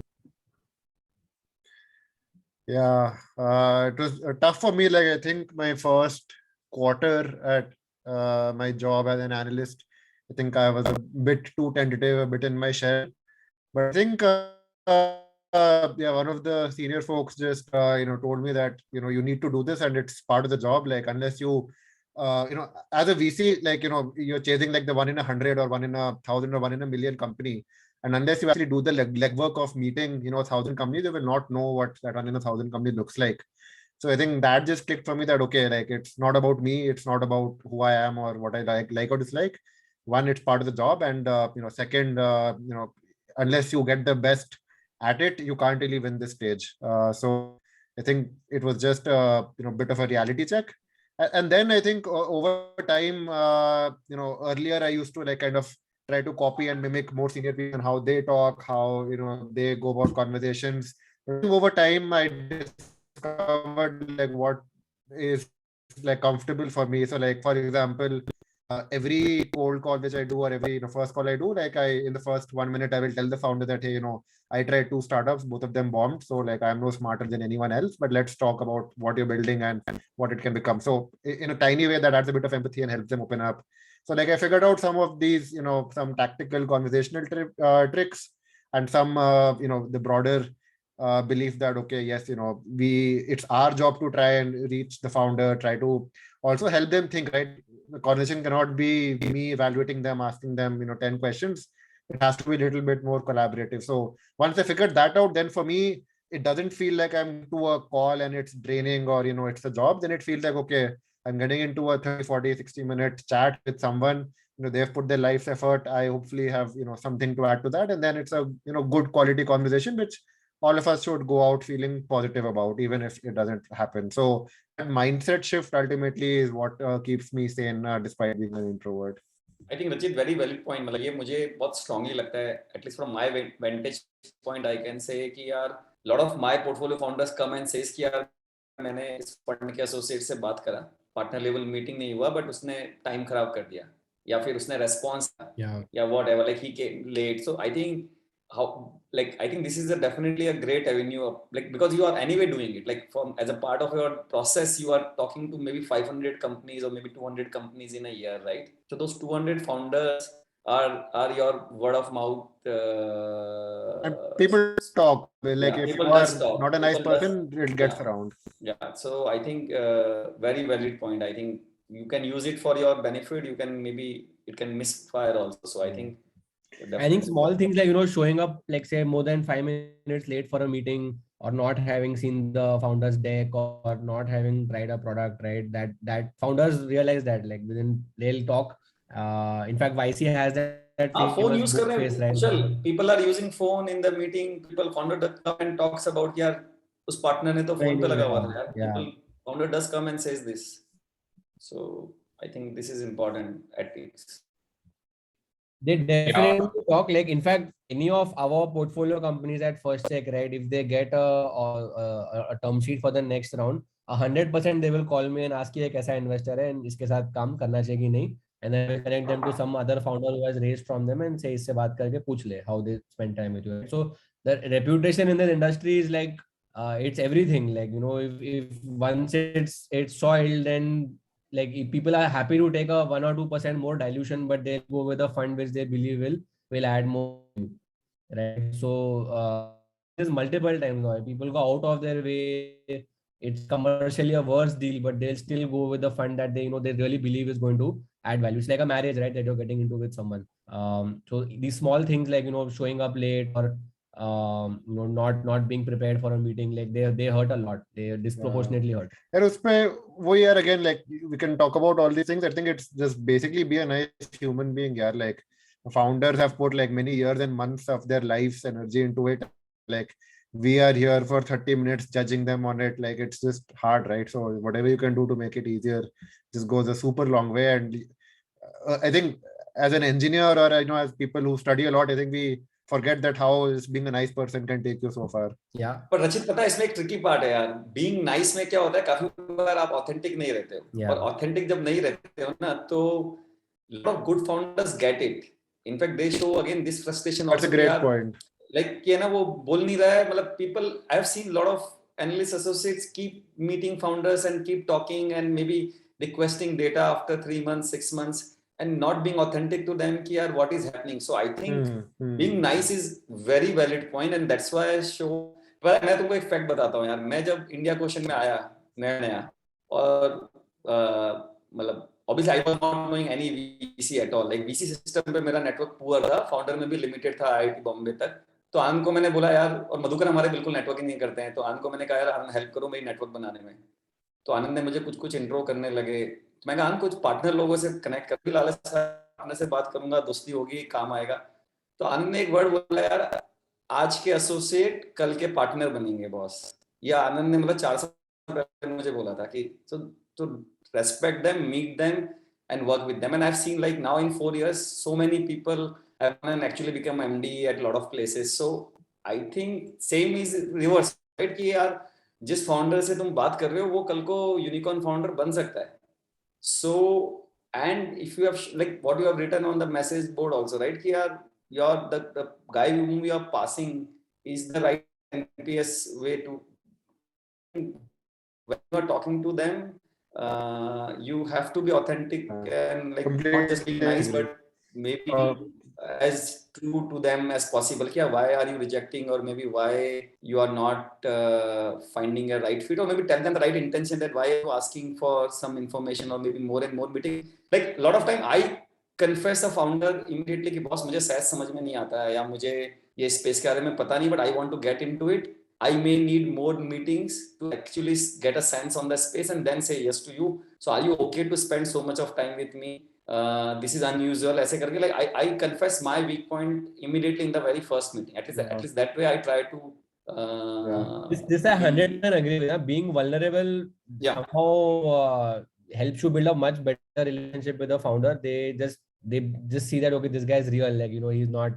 D: Yeah, it was tough for me. Like I think my first quarter at my job as an analyst, I think I was a bit too tentative, a bit in my shell. But I think one of the senior folks just told me that you need to do this and it's part of the job. Like unless you as a VC, like you're chasing like the 1 in 100 or 1 in 1,000 or 1 in 1,000,000 company. And unless you actually do the legwork of meeting 1,000 companies, you will not know what that 1 in 1,000 company looks like. So I think that just clicked for me that okay, like it's not about me, it's not about who I am or what I like or dislike. One, it's part of the job, and second, unless you get the best at it, you can't really win this stage. So I think it was just a bit of a reality check. And then I think over time, earlier I used to like kind of try to copy and mimic more senior people and how they talk, how they go about conversations. Over time, I discovered like what is like comfortable for me. So like for example, every cold call which I do or every first call I do, like in the first 1 minute I will tell the founder that hey, I tried 2 startups, both of them bombed, so like I'm no smarter than anyone else, but let's talk about what you're building and what it can become. So in a tiny way that adds a bit of empathy and helps them open up. So like I figured out some of these some tactical conversational tricks and some the broader belief that okay, yes, it's our job to try and reach the founder, try to also help them think, right? The conversation cannot be me evaluating them, asking them 10 questions. It has to be a little bit more collaborative. So once I figured that out, then for me it doesn't feel like I'm to a call and it's draining or it's a job. Then it feels like okay, I'm getting into a 30, 40, 60-minute chat with someone. They've put their life's effort. I hopefully have something to add to that, and then it's a good quality conversation which all of us should go out feeling positive about, even if it doesn't happen. So that mindset shift ultimately is what keeps me sane despite being an introvert.
B: I think Rachit, very valid point. मतलब ये मुझे बहुत strongly लगता है, at least from my vantage point, I can say कि यार lot of my portfolio founders come and says कि यार मैंने इस फंड के एसोसिएट से बात करा, पार्टनर लेवल मीटिंग नहीं हुआ, बट उसने टाइम खराब कर दिया, या फिर उसने रेस्पॉन्स या whatever, like he came late. So I think I think this is definitely a great avenue of, like, because you are anyway doing it, like from as a part of your process, you are talking to maybe 500 companies or maybe 200 companies in a year, right? So those 200 founders are your word of mouth.
D: And people talk, like if
B: people
D: you are
B: does talk.
D: not a nice
B: People does-
D: person, it gets around.
B: Yeah, so I think very valid point. I think you can use it for your benefit. You can maybe it can misfire also. So I think
C: small things like, you know, showing up, like say more than 5 minutes late for a meeting, or not having seen the founder's deck, or not having tried a product, right? That founders realize that, like within they'll talk. In fact, YC has that
B: phone
C: famous
B: use
C: book
B: कर रहे
C: face,
B: हैं,
C: right?
B: Kushal. People are using phone in the meeting. People founder does come and talks about यार उस partner ने तो phone पे लगा हुआ था यार. People founder does come and says this. So I think this is important ethics.
C: They definitely talk. Like, in fact, any of our portfolio companies at First Check, right? If they get a term sheet for the next round, 100% they will call me and ask कि ये कैसा investor है and इसके साथ काम करना चाहिए कि नहीं, and then we connect them to some other founder who has raised from them and say इससे बात करके पूछ ले how they spend time with you. So the reputation in the industry is like it's everything. Like, you know, if once it's soiled, then like if people are happy to take a 1 or 2% more dilution, but they'll go with a fund which they believe will add more, right? So there's multiple times why people go out of their way. It's commercially a worse deal, but they'll still go with the fund that they, you know, they really believe is going to add value. It's like a marriage, right, that you're getting into with someone. So these small things, like, you know, showing up late, or you know, not being prepared for a meeting, like they hurt a lot. They disproportionately hurt.
D: And uspe we are again, like we can talk about all these things. I think it's just basically be a nice human being. Yeah, like founders have put like many years and months of their lives energy into it. Like we are here for 30 minutes judging them on it. Like it's just hard, right? So whatever you can do to make it easier just goes a super long way. And I think as an engineer, or you know, as people who study a lot, I think we forget that how just being a nice person can take you so far.
C: Yeah.
B: पर रचित पता है इसमें एक tricky part है यार. Being nice में क्या होता है, काफी बार आप ऑथेंटिक नहीं रहते हो.
C: Yeah.
B: और ऑथेंटिक जब नहीं रहते हो ना, तो lot of good founders get it. In fact, they show again this frustration.
D: That's
B: also
D: a great
B: यार,
D: point.
B: Like कि है ना, वो बोल नहीं रहा है. मतलब people, I have seen lot of analyst associates keep meeting founders and keep talking and maybe requesting data after 3 months, 6 months, and not being authentic to them कि यार what is happening. So I think being nice is very valid point, and that's why I show. पर मैं तुमको एक fact बताता हूँ यार. मैं जब इंडिया क्वेश्चन में आया नया, और मतलब obviously I was not knowing any VC at all. Like VC system पे मेरा नेटवर्क पुअर था, फाउंडर में भी लिमिटेड था IIT बॉम्बे तक. तो आनंद को मैंने बोला यार, और मधुकर हमारे बिल्कुल नेटवर्किंग नहीं करते हैं, तो आनंद को मैंने कहा यार आनंद हेल्प करो मेरी नेटवर्क बनाने में. तो आनंद ने मुझे कुछ इंट्रो करने लगे. तो मैं कहा आनंद कुछ पार्टनर लोगों से कनेक्ट कर, लालच पार्टनर से बात करूंगा, दोस्ती होगी, काम आएगा. तो आनंद ने एक वर्ड बोला यार, आज के एसोसिएट कल के पार्टनर बनेंगे बॉस. ये आनंद ने मतलब 4 साल पहले मुझे बोला था कि तो respect them, meet them, and work with them. And I've seen like now in 4 years, so many people have actually become MD at a lot of places. So I think same is reverse, right? कि यार जिस founder से तुम बात कर रहे हो वो कल को यूनिकॉर्न फाउंडर बन सकता है. So and if you have like what you have written on the message board also, right? कि यार the guy whom you are passing is the right NPS way to, when you are talking to them. You have to be authentic and like not just be nice, but maybe as true to them as possible. Kya, why are you rejecting, or maybe why you are not finding a right fit, or maybe tell them the right intention that why are you asking for some information, or maybe more and more meeting. Like a lot of time I confess a founder immediately कि boss मुझे शायद समझ में नहीं आता है, या मुझे ये स्पेस के बारे में पता नहीं, but I want to get into it. I may need more meetings to actually get a sense on the space and then say yes to you. So are you okay to spend so much of time with me? This is unusual. ऐसे करके like I confess my weak point immediately in the very first meeting. At least that way I try to.
C: This I 100% agree with. Being vulnerable somehow helps you build a much better relationship with the founder. They just see that okay, this guy is real. Like, you know, he's not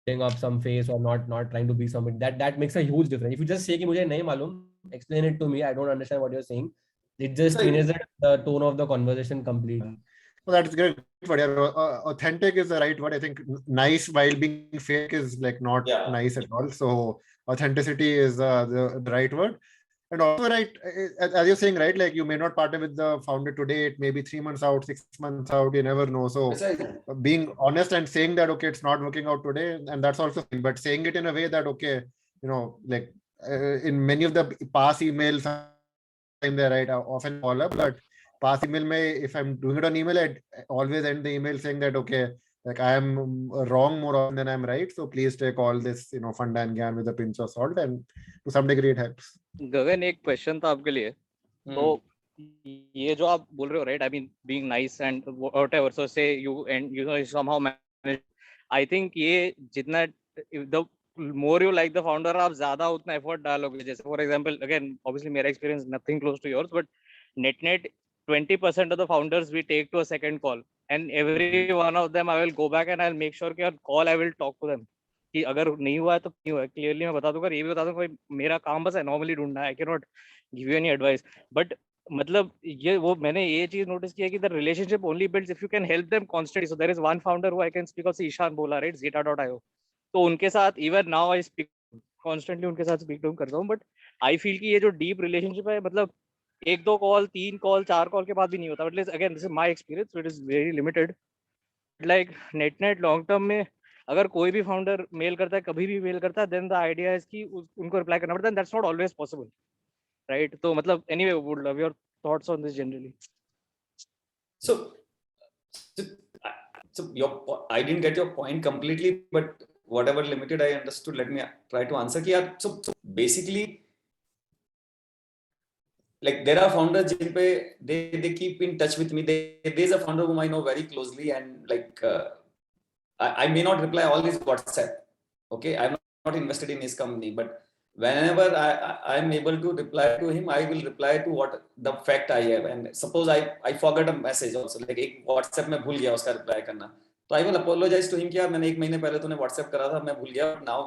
C: putting up some face or not trying to be somebody, that makes a huge difference. If you just say कि मुझे नहीं मालूम, explain it to me, I don't understand what you're saying, it just changes the tone of the conversation completely.
D: Well, that's great. But authentic is the right word. I think nice while being fake is like not nice at all. So authenticity is the right word. And also, right, as you're saying, right, like you may not partner with the founder today. It may be 3 months out, 6 months out. You never know. So being honest and saying that, okay, it's not working out today, and that's also fine. But saying it in a way that, okay, you know, like in many of the past emails, there, right, I often follow up, but past email if I'm doing it on email, I always end the email saying that, okay, like I am wrong more often than I'm right, so please take all this, you know, funda and gyan with a pinch of salt, and to some degree it helps.
G: गगन, एक question था आपके लिए. तो ये जो आप बोल रहे हो, right, I mean being nice and whatever, so say you and you know somehow manage, I think ये जितना the more you like the founder, आप ज्यादा उतना effort डालोगे. जैसे for example, again obviously मेरा experience nothing close to yours, but net 20% of the founders we take to a second call, and every one of them I will go back and I'll make sure कि call I will talk to them कि अगर नहीं हुआ है तो नहीं हुआ है, क्लियरली मैं बता दूंगा. ये भी बता दूंगा मेरा काम बस एनॉर्मली ढूंढना है, I can not give you any advice. But मतलब ये वो मैंने ये चीज नोटिस किया कि the relationship only builds if you can help them constantly. So there is one founder who I can speak of, Ishaan बोला, राइट, zeta.io. तो उनके साथ even now I speak constantly, उनके साथ स्पीक टू करता हूँ. बट आई फील कि ये जो डीप रिलेशनशिप है, मतलब 1-2 कॉल, 3 कॉल, 4 कॉल के बाद भी नहीं होता. But again this is my experience, so it is very limited. Like net long term में अगर कोई भी फाउंडर मेल करता है, कभी भी मेल करता है, देन द आइडिया इज कि उनको रिप्लाई करना पड़ता है. That's not always possible, right? तो मतलब anyway would love your thoughts on this generally.
B: So I didn't get your point completely, but whatever limited I understood, let me try to answer. So basically, like there are founders they keep in touch with me. There's a founder whom I know very closely, and like I may not reply all his WhatsApp. Okay, I'm not invested in his company, but whenever I'm able to reply to him, I will reply to what the fact I have. And suppose I forgot a message also, like एक WhatsApp में भूल गया उसका reply करना, तो I will apologize to him कि यार मैंने 1 महीने पहले तूने WhatsApp करा था, मैं भूल गया. Now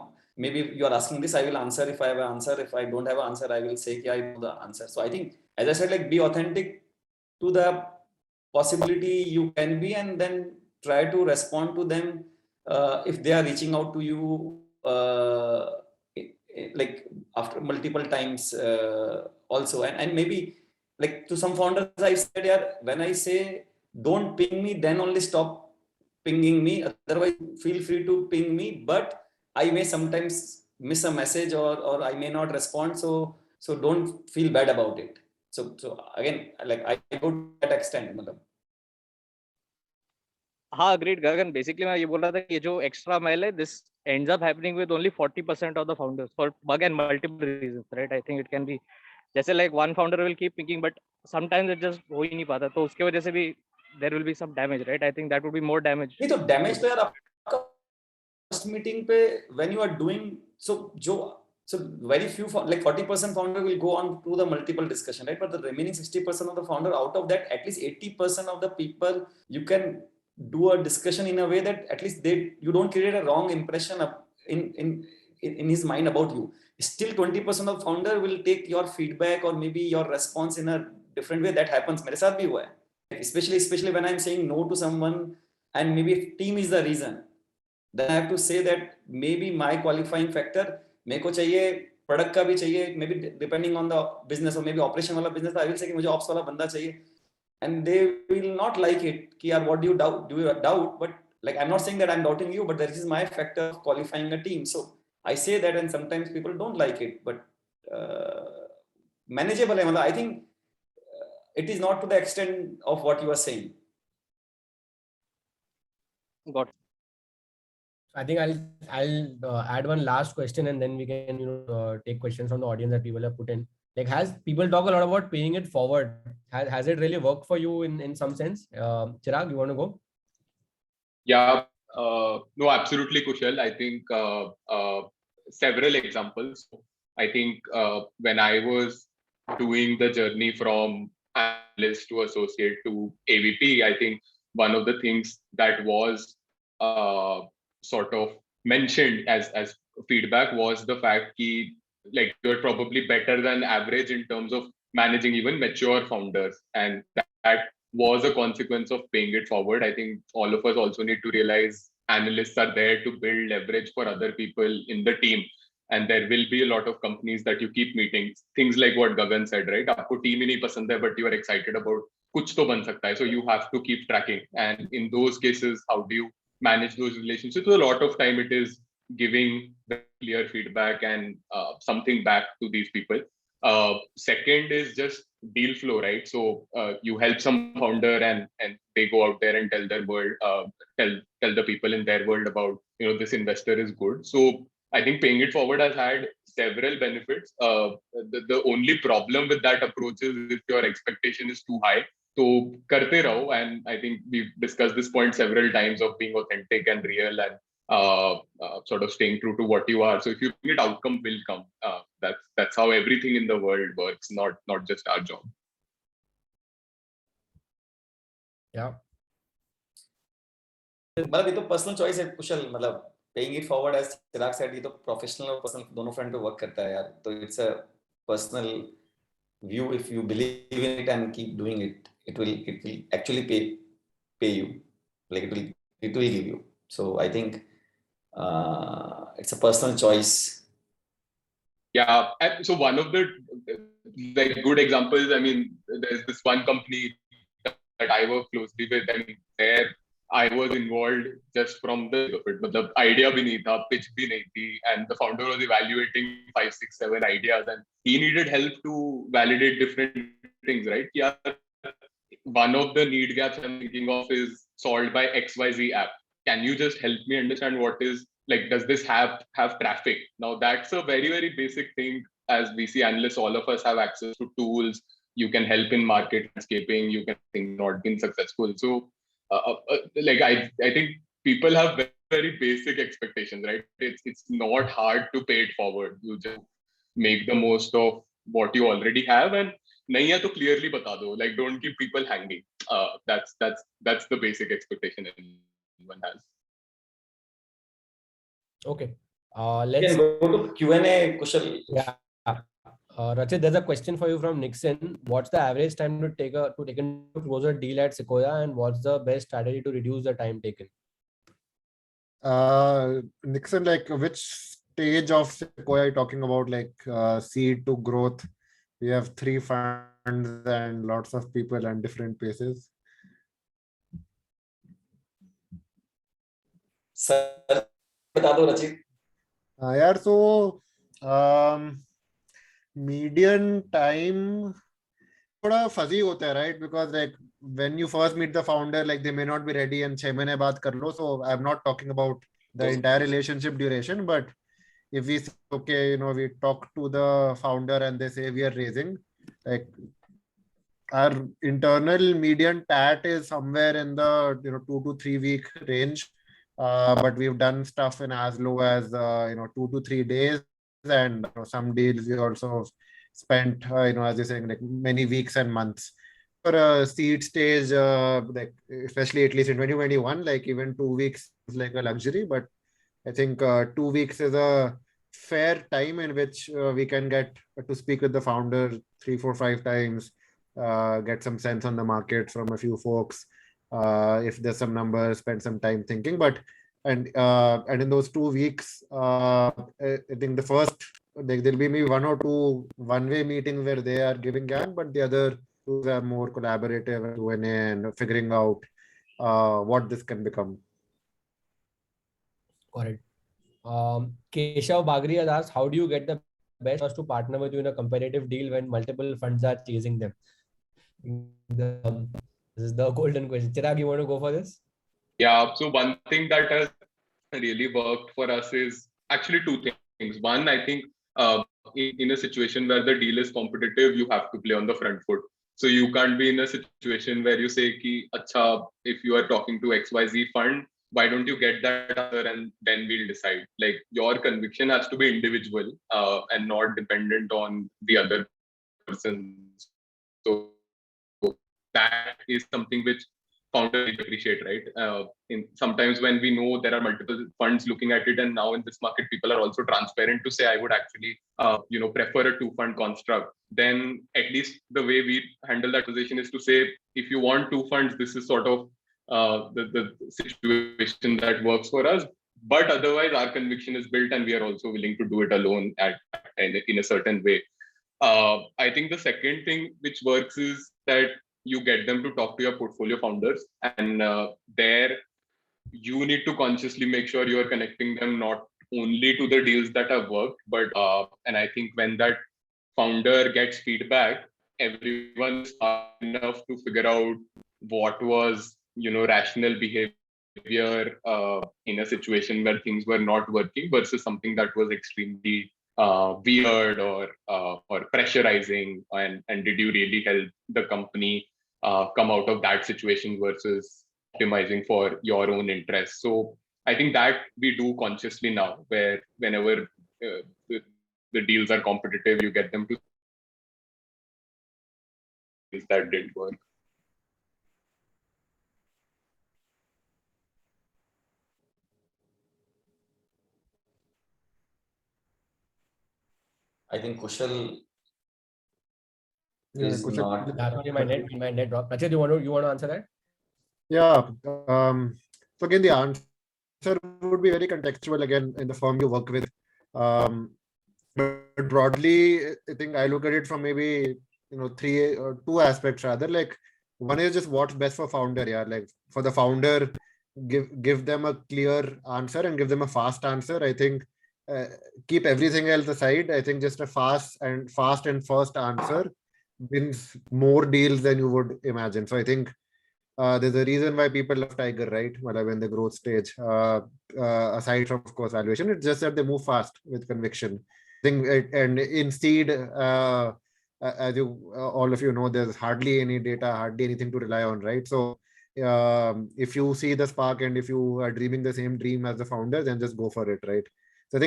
B: maybe you are asking this, I will answer if I have an answer. If I don't have an answer, I will say कि I know the answer. So I think, as I said, like be authentic to the possibility you can be, and then try to respond to them if they are reaching out to you. Like after multiple times also, and maybe like to some founders I said, yeah, when I say don't ping me, then only stop pinging me, otherwise feel free to ping me, but I may sometimes miss a message or I may not respond, so don't feel bad about it. So again, like I go to that extent. मतलब
G: हाँ, agreed गगन. Basically मैं ये बोल रहा था कि ये जो एक्स्ट्रा माइल है, this ends up happening with only 40% of the founders for again multiple reasons, right? I think it can be जैसे like one founder will keep thinking, but sometimes it just हो ही नहीं पाता, तो उसके वजह से भी there will be some damage, right? I think that would be more damage.
B: नहीं तो damage तो यार आपका first meeting पे when you are doing so very few, like 40% founder will go on to the multiple discussion, right? But the remaining 60% of the founder, out of that, at least 80% of the people you can do a discussion in a way that at least you don't create a wrong impression in his mind about you. Still 20% of founder will take your feedback or maybe your response in a different way. That happens. मेरे साथ भी हुआ है. Especially when I'm saying no to someone, and maybe if team is the reason, then I have to say that maybe my qualifying factor, मेरे को चाहिए product का भी चाहिए, maybe depending on the business, or maybe operation वाला business, I will say कि मुझे ops वाला बंदा चाहिए. And they will not like it. Ki, yaar, what do you doubt? But like, I'm not saying that I'm doubting you, but this is my factor of qualifying a team. So I say that, and sometimes people don't like it, but manageable. I think it is not to the extent of what you are saying.
G: Got it.
C: I think I'll add one last question, and then we can take questions from the audience that people have put in. Like, has people talk a lot about paying it forward? Has it really worked for you in some sense? Chirag, you want to go?
F: Yeah, no, absolutely, Kushal. I think several examples. I think when I was doing the journey from analyst to associate to AVP, I think one of the things that was sort of mentioned as feedback was the fact that like you're probably better than average in terms of managing even mature founders, and that was a consequence of paying it forward. I think all of us also need to realize analysts are there to build leverage for other people in the team, and there will be a lot of companies that you keep meeting. Things like what Gagan said, right? Aapko team hi nahi pasand hai, but you are excited about kuch to ban sakta hai. So you have to keep tracking. And in those cases, how do you manage those relationships? So a lot of time it is giving the clear feedback and something back to these people. Second is just deal flow, right? So you help some founder and they go out there and tell their world, tell the people in their world about, this investor is good. So I think paying it forward has had several benefits. The only problem with that approach is if your expectation is too high. So karte raho, and I think we've discussed this point several times of being authentic and real and sort of staying true to what you are. So if you bring it, outcome will come. That's how everything in the world works, not just our job.
C: Yeah.
B: मतलब ये तो personal choice है कुशल, मतलब paying it forward as Chirag said, ये तो professional और personal दोनों front पे वर्क करता है यार. तो it's a personal view. If you believe in it and keep doing it, it will actually pay you, like it will give you. So I think it's a personal choice.
F: Yeah, and so one of the like good examples, I mean, there's this one company that I work closely with, and there I was involved just from the the idea bhi nahi tha, pitch bhi nahi thi, and the founder was evaluating 5, 6, 7 ideas, and he needed help to validate different things, right? Yeah, one of the need gaps I'm thinking of is solved by XYZ app. Can you just help me understand what is, like, does this have traffic? Now that's a very, very basic thing. As VC analysts, all of us have access to tools. You can help in market landscaping. You can think not been successful. So like I think people have very, very basic expectations, right? It's not hard to pay it forward. You just make the most of what you already have, and nahi hai to clearly bata do. Like, don't keep people hanging. That's the basic expectation everyone has.
C: Okay.
B: Let's go to Q&A, Kushal.
C: Yeah. Rachit, there's a question for you from Nixon. What's the average time to take a close a deal at Sequoia, and what's the best strategy to reduce the time taken?
D: Nixon, like which stage of Sequoia are you talking about? Like seed to growth? We have 3 funds and lots of people and different paces.
B: Sir, bata do Rachit.
D: Yeah, so median time थोड़ा fuzzy होता है, right? Because like when you first meet the founder, like they may not be ready and 6 महीने बात कर लो. So I'm not talking about the entire relationship duration, but if we say, okay, we talk to the founder and they say we are raising, like our internal median TAT is somewhere in the 2 to 3 week range, but we've done stuff in as low as 2 to 3 days, and some deals we also spent as you're saying, like many weeks and months. For a seed stage, like especially at least in 2021, like even 2 weeks is like a luxury, but I think 2 weeks is a fair time in which we can get to speak with the founder 3, 4, 5 times, get some sense on the market from a few folks. If there's some numbers, spend some time thinking. But and in those 2 weeks, I think the first, like, there'll be maybe 1 or 2 one-way meetings where they are giving GAN, but the other 2 are more collaborative Q&A and figuring out what this can become.
C: Got it. Keshav Bagri has asked, how do you get the best to partner with you in a competitive deal when multiple funds are chasing them? This is the golden question. Chirag, you want to go for this?
F: Yeah, so one thing that has really worked for us is actually 2 things. One, I think in a situation where the deal is competitive, you have to play on the front foot. So you can't be in a situation where you say, ki, Acha, if you are talking to XYZ fund, why don't you get that answer and then we'll decide. Like, your conviction has to be individual and not dependent on the other person. So that is something which founders appreciate, right? Sometimes when we know there are multiple funds looking at it, and now in this market, people are also transparent to say, I would actually, prefer a 2-fund construct. Then at least the way we handle that position is to say, if you want 2 funds, this is sort of the situation that works for us. But otherwise, our conviction is built, and we are also willing to do it alone in a certain way. I think the second thing which works is that you get them to talk to your portfolio founders, and there you need to consciously make sure you are connecting them not only to the deals that have worked, but and I think when that founder gets feedback, everyone is smart enough to figure out what was rational behavior in a situation where things were not working versus something that was extremely weird or pressurizing, and did you really help the company come out of that situation versus optimizing for your own interests. So I think that we do consciously now, where whenever the deals are competitive, you get them to that didn't work.
B: I think Kushal
D: Yeah,
B: is
D: Kushal.
B: not.
C: Sorry, my net dropped. Rachit, you want to answer that?
D: Yeah. So again, the answer would be very contextual again in the firm you work with. But broadly, I think I look at it from maybe 3 or 2 aspects rather. Like, one is just what's best for founder. Yeah, like for the founder, give them a clear answer and give them a fast answer. I think keep everything else aside. I think just a fast and first answer wins more deals than you would imagine. So I think there's a reason why people love Tiger, right? Well, in the growth stage, aside from, of course, valuation, it's just that they move fast with conviction. I think, and instead, as you all of you know, there's hardly any data, hardly anything to rely on, right? So if you see the spark and if you are dreaming the same dream as the founder, then just go for it, right? So I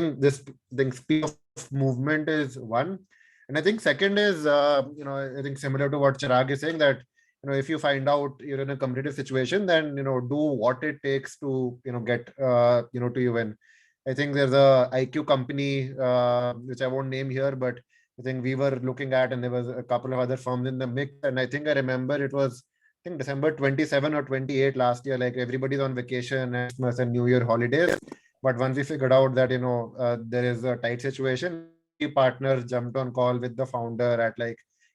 D: think speed of movement is one. And I think second is, I think similar to what Chirag is saying, that if you find out you're in a competitive situation, then do what it takes to get to you win. I think there's a IQ company which I won't name here, but I think we were looking at, and there was a couple of other firms in the mix, and I think I remember it was December 27 or 28 last year. Like, everybody's on vacation, Christmas and New Year holidays, but once we figured out that there is a tight situation, partners jumped on call with the founder at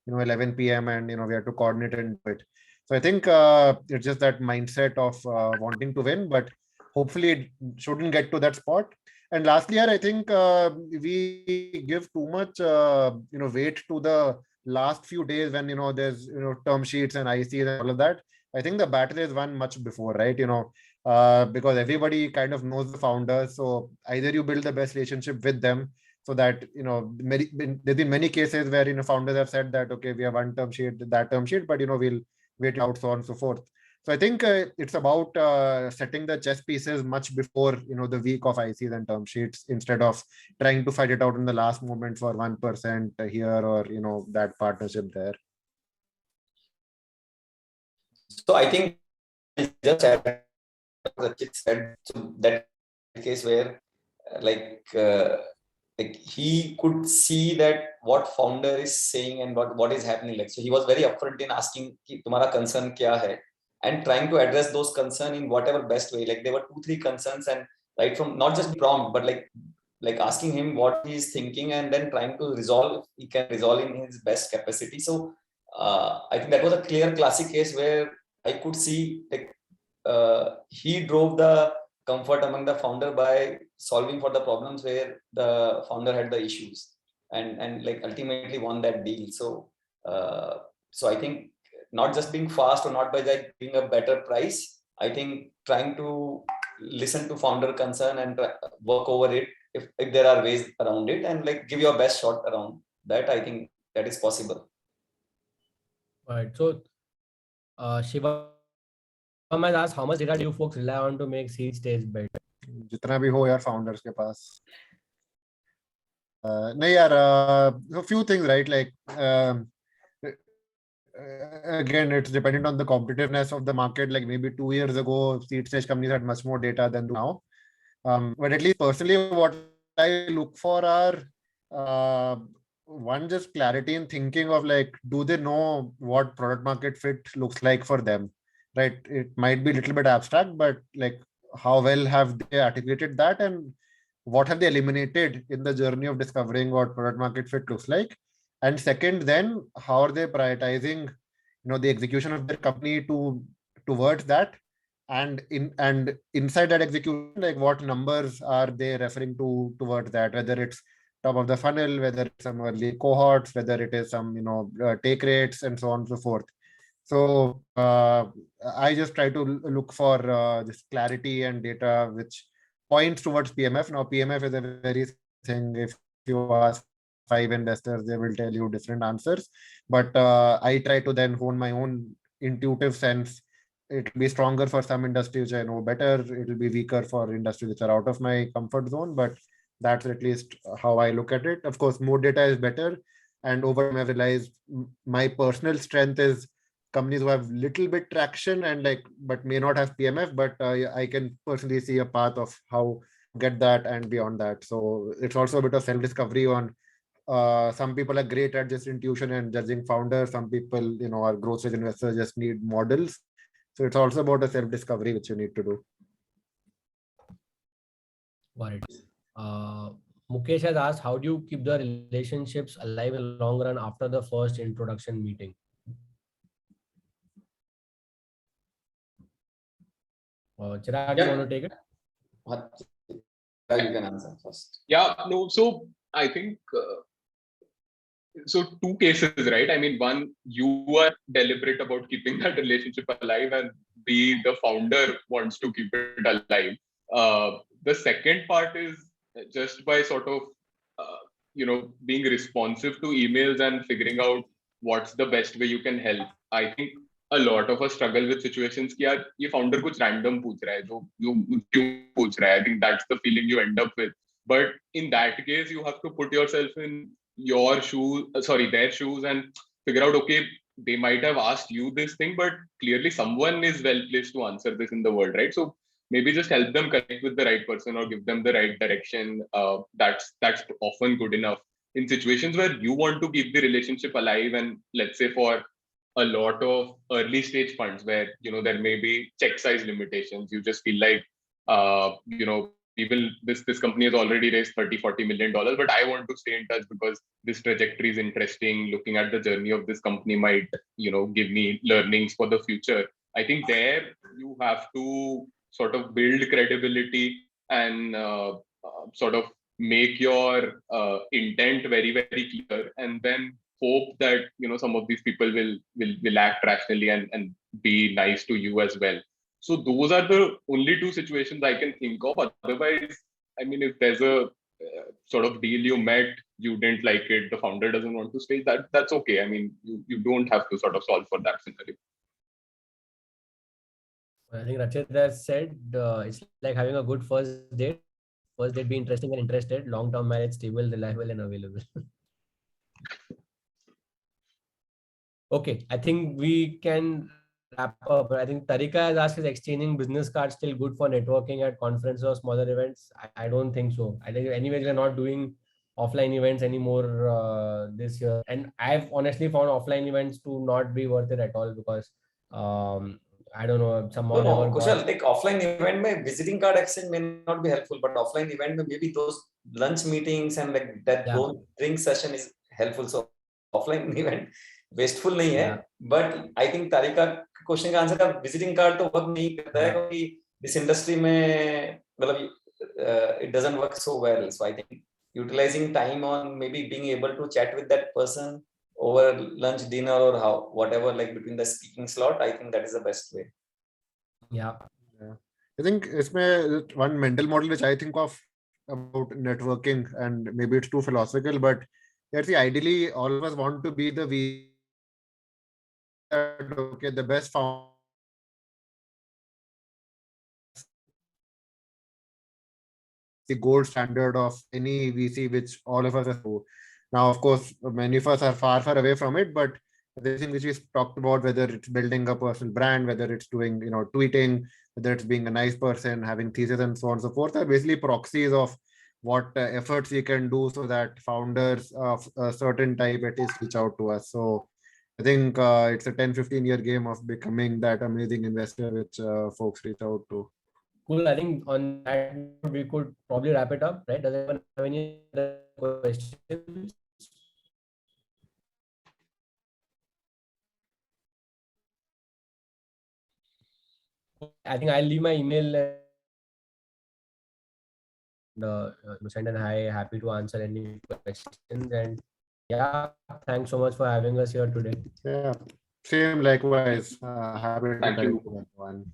D: 11 p.m. and we had to coordinate and do it. So I think it's just that mindset of wanting to win, but hopefully it shouldn't get to that spot. And lastly, I think we give too much weight to the last few days when there's term sheets and ICs and all of that. I think the battle is won much before, right? Because everybody kind of knows the founders, so either you build the best relationship with them, so that there's been many cases where founders have said that, okay, we have one term sheet, that term sheet, but we'll wait out, so on and so forth. So I think it's about setting the chess pieces much before the week of ICs and term sheets, instead of trying to fight it out in the last moment for 1% here or that partnership there.
B: So I think just add what Rachit said, so that case where like he could see that what founder is saying and what is happening. Like, so he was very upfront in asking ki tumhara concern kya hai, and trying to address those concerns in whatever best way. Like, there were 2-3 concerns, and right from not just prompt, but like asking him what he is thinking, and then trying to resolve. He can resolve in his best capacity. So I think that was a clear classic case where I could see he drove the comfort among the founder by solving for the problems where the founder had the issues, and like ultimately won that deal. So so I think not just being fast or not by like being a better price, I think trying to listen to founder concern and work over it if there are ways around it, and like give your best shot around that. I think that is possible.
C: Right. So Shiva has asked, how much data do you folks rely on to make seed stage bet?
D: जितना भी हो यार founders के पास. नहीं यार, a few things, right? Like again, it's dependent on the competitiveness of the market. Like maybe 2 years ago, seed stage companies had much more data than now. But at least personally, what I look for are one, just clarity in thinking of like, do they know what product market fit looks like for them, right? It might be a little bit abstract, but like how well have they articulated that, and what have they eliminated in the journey of discovering what product market fit looks like? And second, then how are they prioritizing, the execution of their company towards that? And inside that execution, like what numbers are they referring towards that, whether it's top of the funnel, whether it's some early cohorts, whether it is some take rates, and so on and so forth. So I just try to look for this clarity and data which points towards PMF. Now PMF is a very thing. If you ask 5 investors, they will tell you different answers, but I try to then hone my own intuitive sense. It will be stronger for some industries which I know better. It will be weaker for industries which are out of my comfort zone, but that's at least how I look at it. Of course, more data is better. And over time, I've realized my personal strength is companies who have little bit traction and but may not have PMF, but I can personally see a path of how to get that and beyond that. So it's also a bit of self-discovery on some people are great at just intuition and judging founders. Some people, are growth stage investors, just need models. So it's also about a self-discovery which you need to do.
C: Got it. Mukesh has asked, how do you keep the relationships alive in long run after the first introduction meeting? Chirag, you want to take it?
B: You can answer first.
F: Yeah, no. So I think so. Two cases, right? I mean, one, you are deliberate about keeping that relationship alive, and B, the founder wants to keep it alive. The second part is just by sort of being responsive to emails and figuring out what's the best way you can help. I think a lot of us struggle with situations कि यार ये founder कुछ random पूछ रहा है जो क्यों पूछ रहा है. I think that's the feeling you end up with. But in that case, you have to put yourself in their shoes, and figure out, okay, they might have asked you this thing, but clearly someone is well placed to answer this in the world, right? So maybe just help them connect with the right person or give them the right direction. That's often good enough in situations where you want to keep the relationship alive. And let's say for a lot of early stage funds where there may be check size limitations, you just feel like this company has already raised $30-40 million, but I want to stay in touch because this trajectory is interesting. Looking at the journey of this company might give me learnings for the future. I think there you have to sort of build credibility and sort of make your intent very, very clear, and then hope that some of these people will act rationally and be nice to you as well. So those are the only two situations I can think of. Otherwise, I mean, if there's a sort of deal you met, you didn't like it, the founder doesn't want to stay, that's okay. I mean, you don't have to sort of solve for that scenario.
C: I think Rachit has said it's like having a good first date. First date be interesting and interested. Long-term marriage, stable, reliable, and available. Okay, I think we can wrap up. I think Tarika has asked, is exchanging business cards still good for networking at conferences or smaller events? I don't think so. I think anyways, we're not doing offline events anymore this year. And I've honestly found offline events to not be worth it at all because I don't know, somehow
B: no, Kushal, like offline event mein visiting card exchange may not be helpful, but offline event mein maybe those lunch meetings and like that drink session is helpful. So offline event wasteful नहीं है, but I think Tarika question का answer है visiting card तो work नहीं करता है क्योंकि this industry में मतलब it doesn't work so well. So I think utilizing time on maybe being able to chat with that person over lunch, dinner, or whatever, like between the speaking slot, I think that is the best way.
C: Yeah.
D: I think इसमें one mental model which I think of about networking, and maybe it's too philosophical, but ideally all of us want to be the okay, the best founder, the gold standard of any VC, which all of us are. Now, of course, many of us are far away from it, but everything which we talked about, whether it's building a personal brand, whether it's doing, tweeting, whether it's being a nice person, having thesis and so on and so forth, are basically proxies of what efforts we can do so that founders of a certain type at least reach out to us. So I think it's a 10-15 year game of becoming that amazing investor which folks reach out to.
C: Cool. I think on that we could probably wrap it up, right? Does anyone have any other questions? I think I'll leave my email and send an hi. Happy to answer any questions. And yeah, thanks so much for having us here today.
D: Yeah, same likewise. Happy to
F: Thank you.
D: connect with everyone.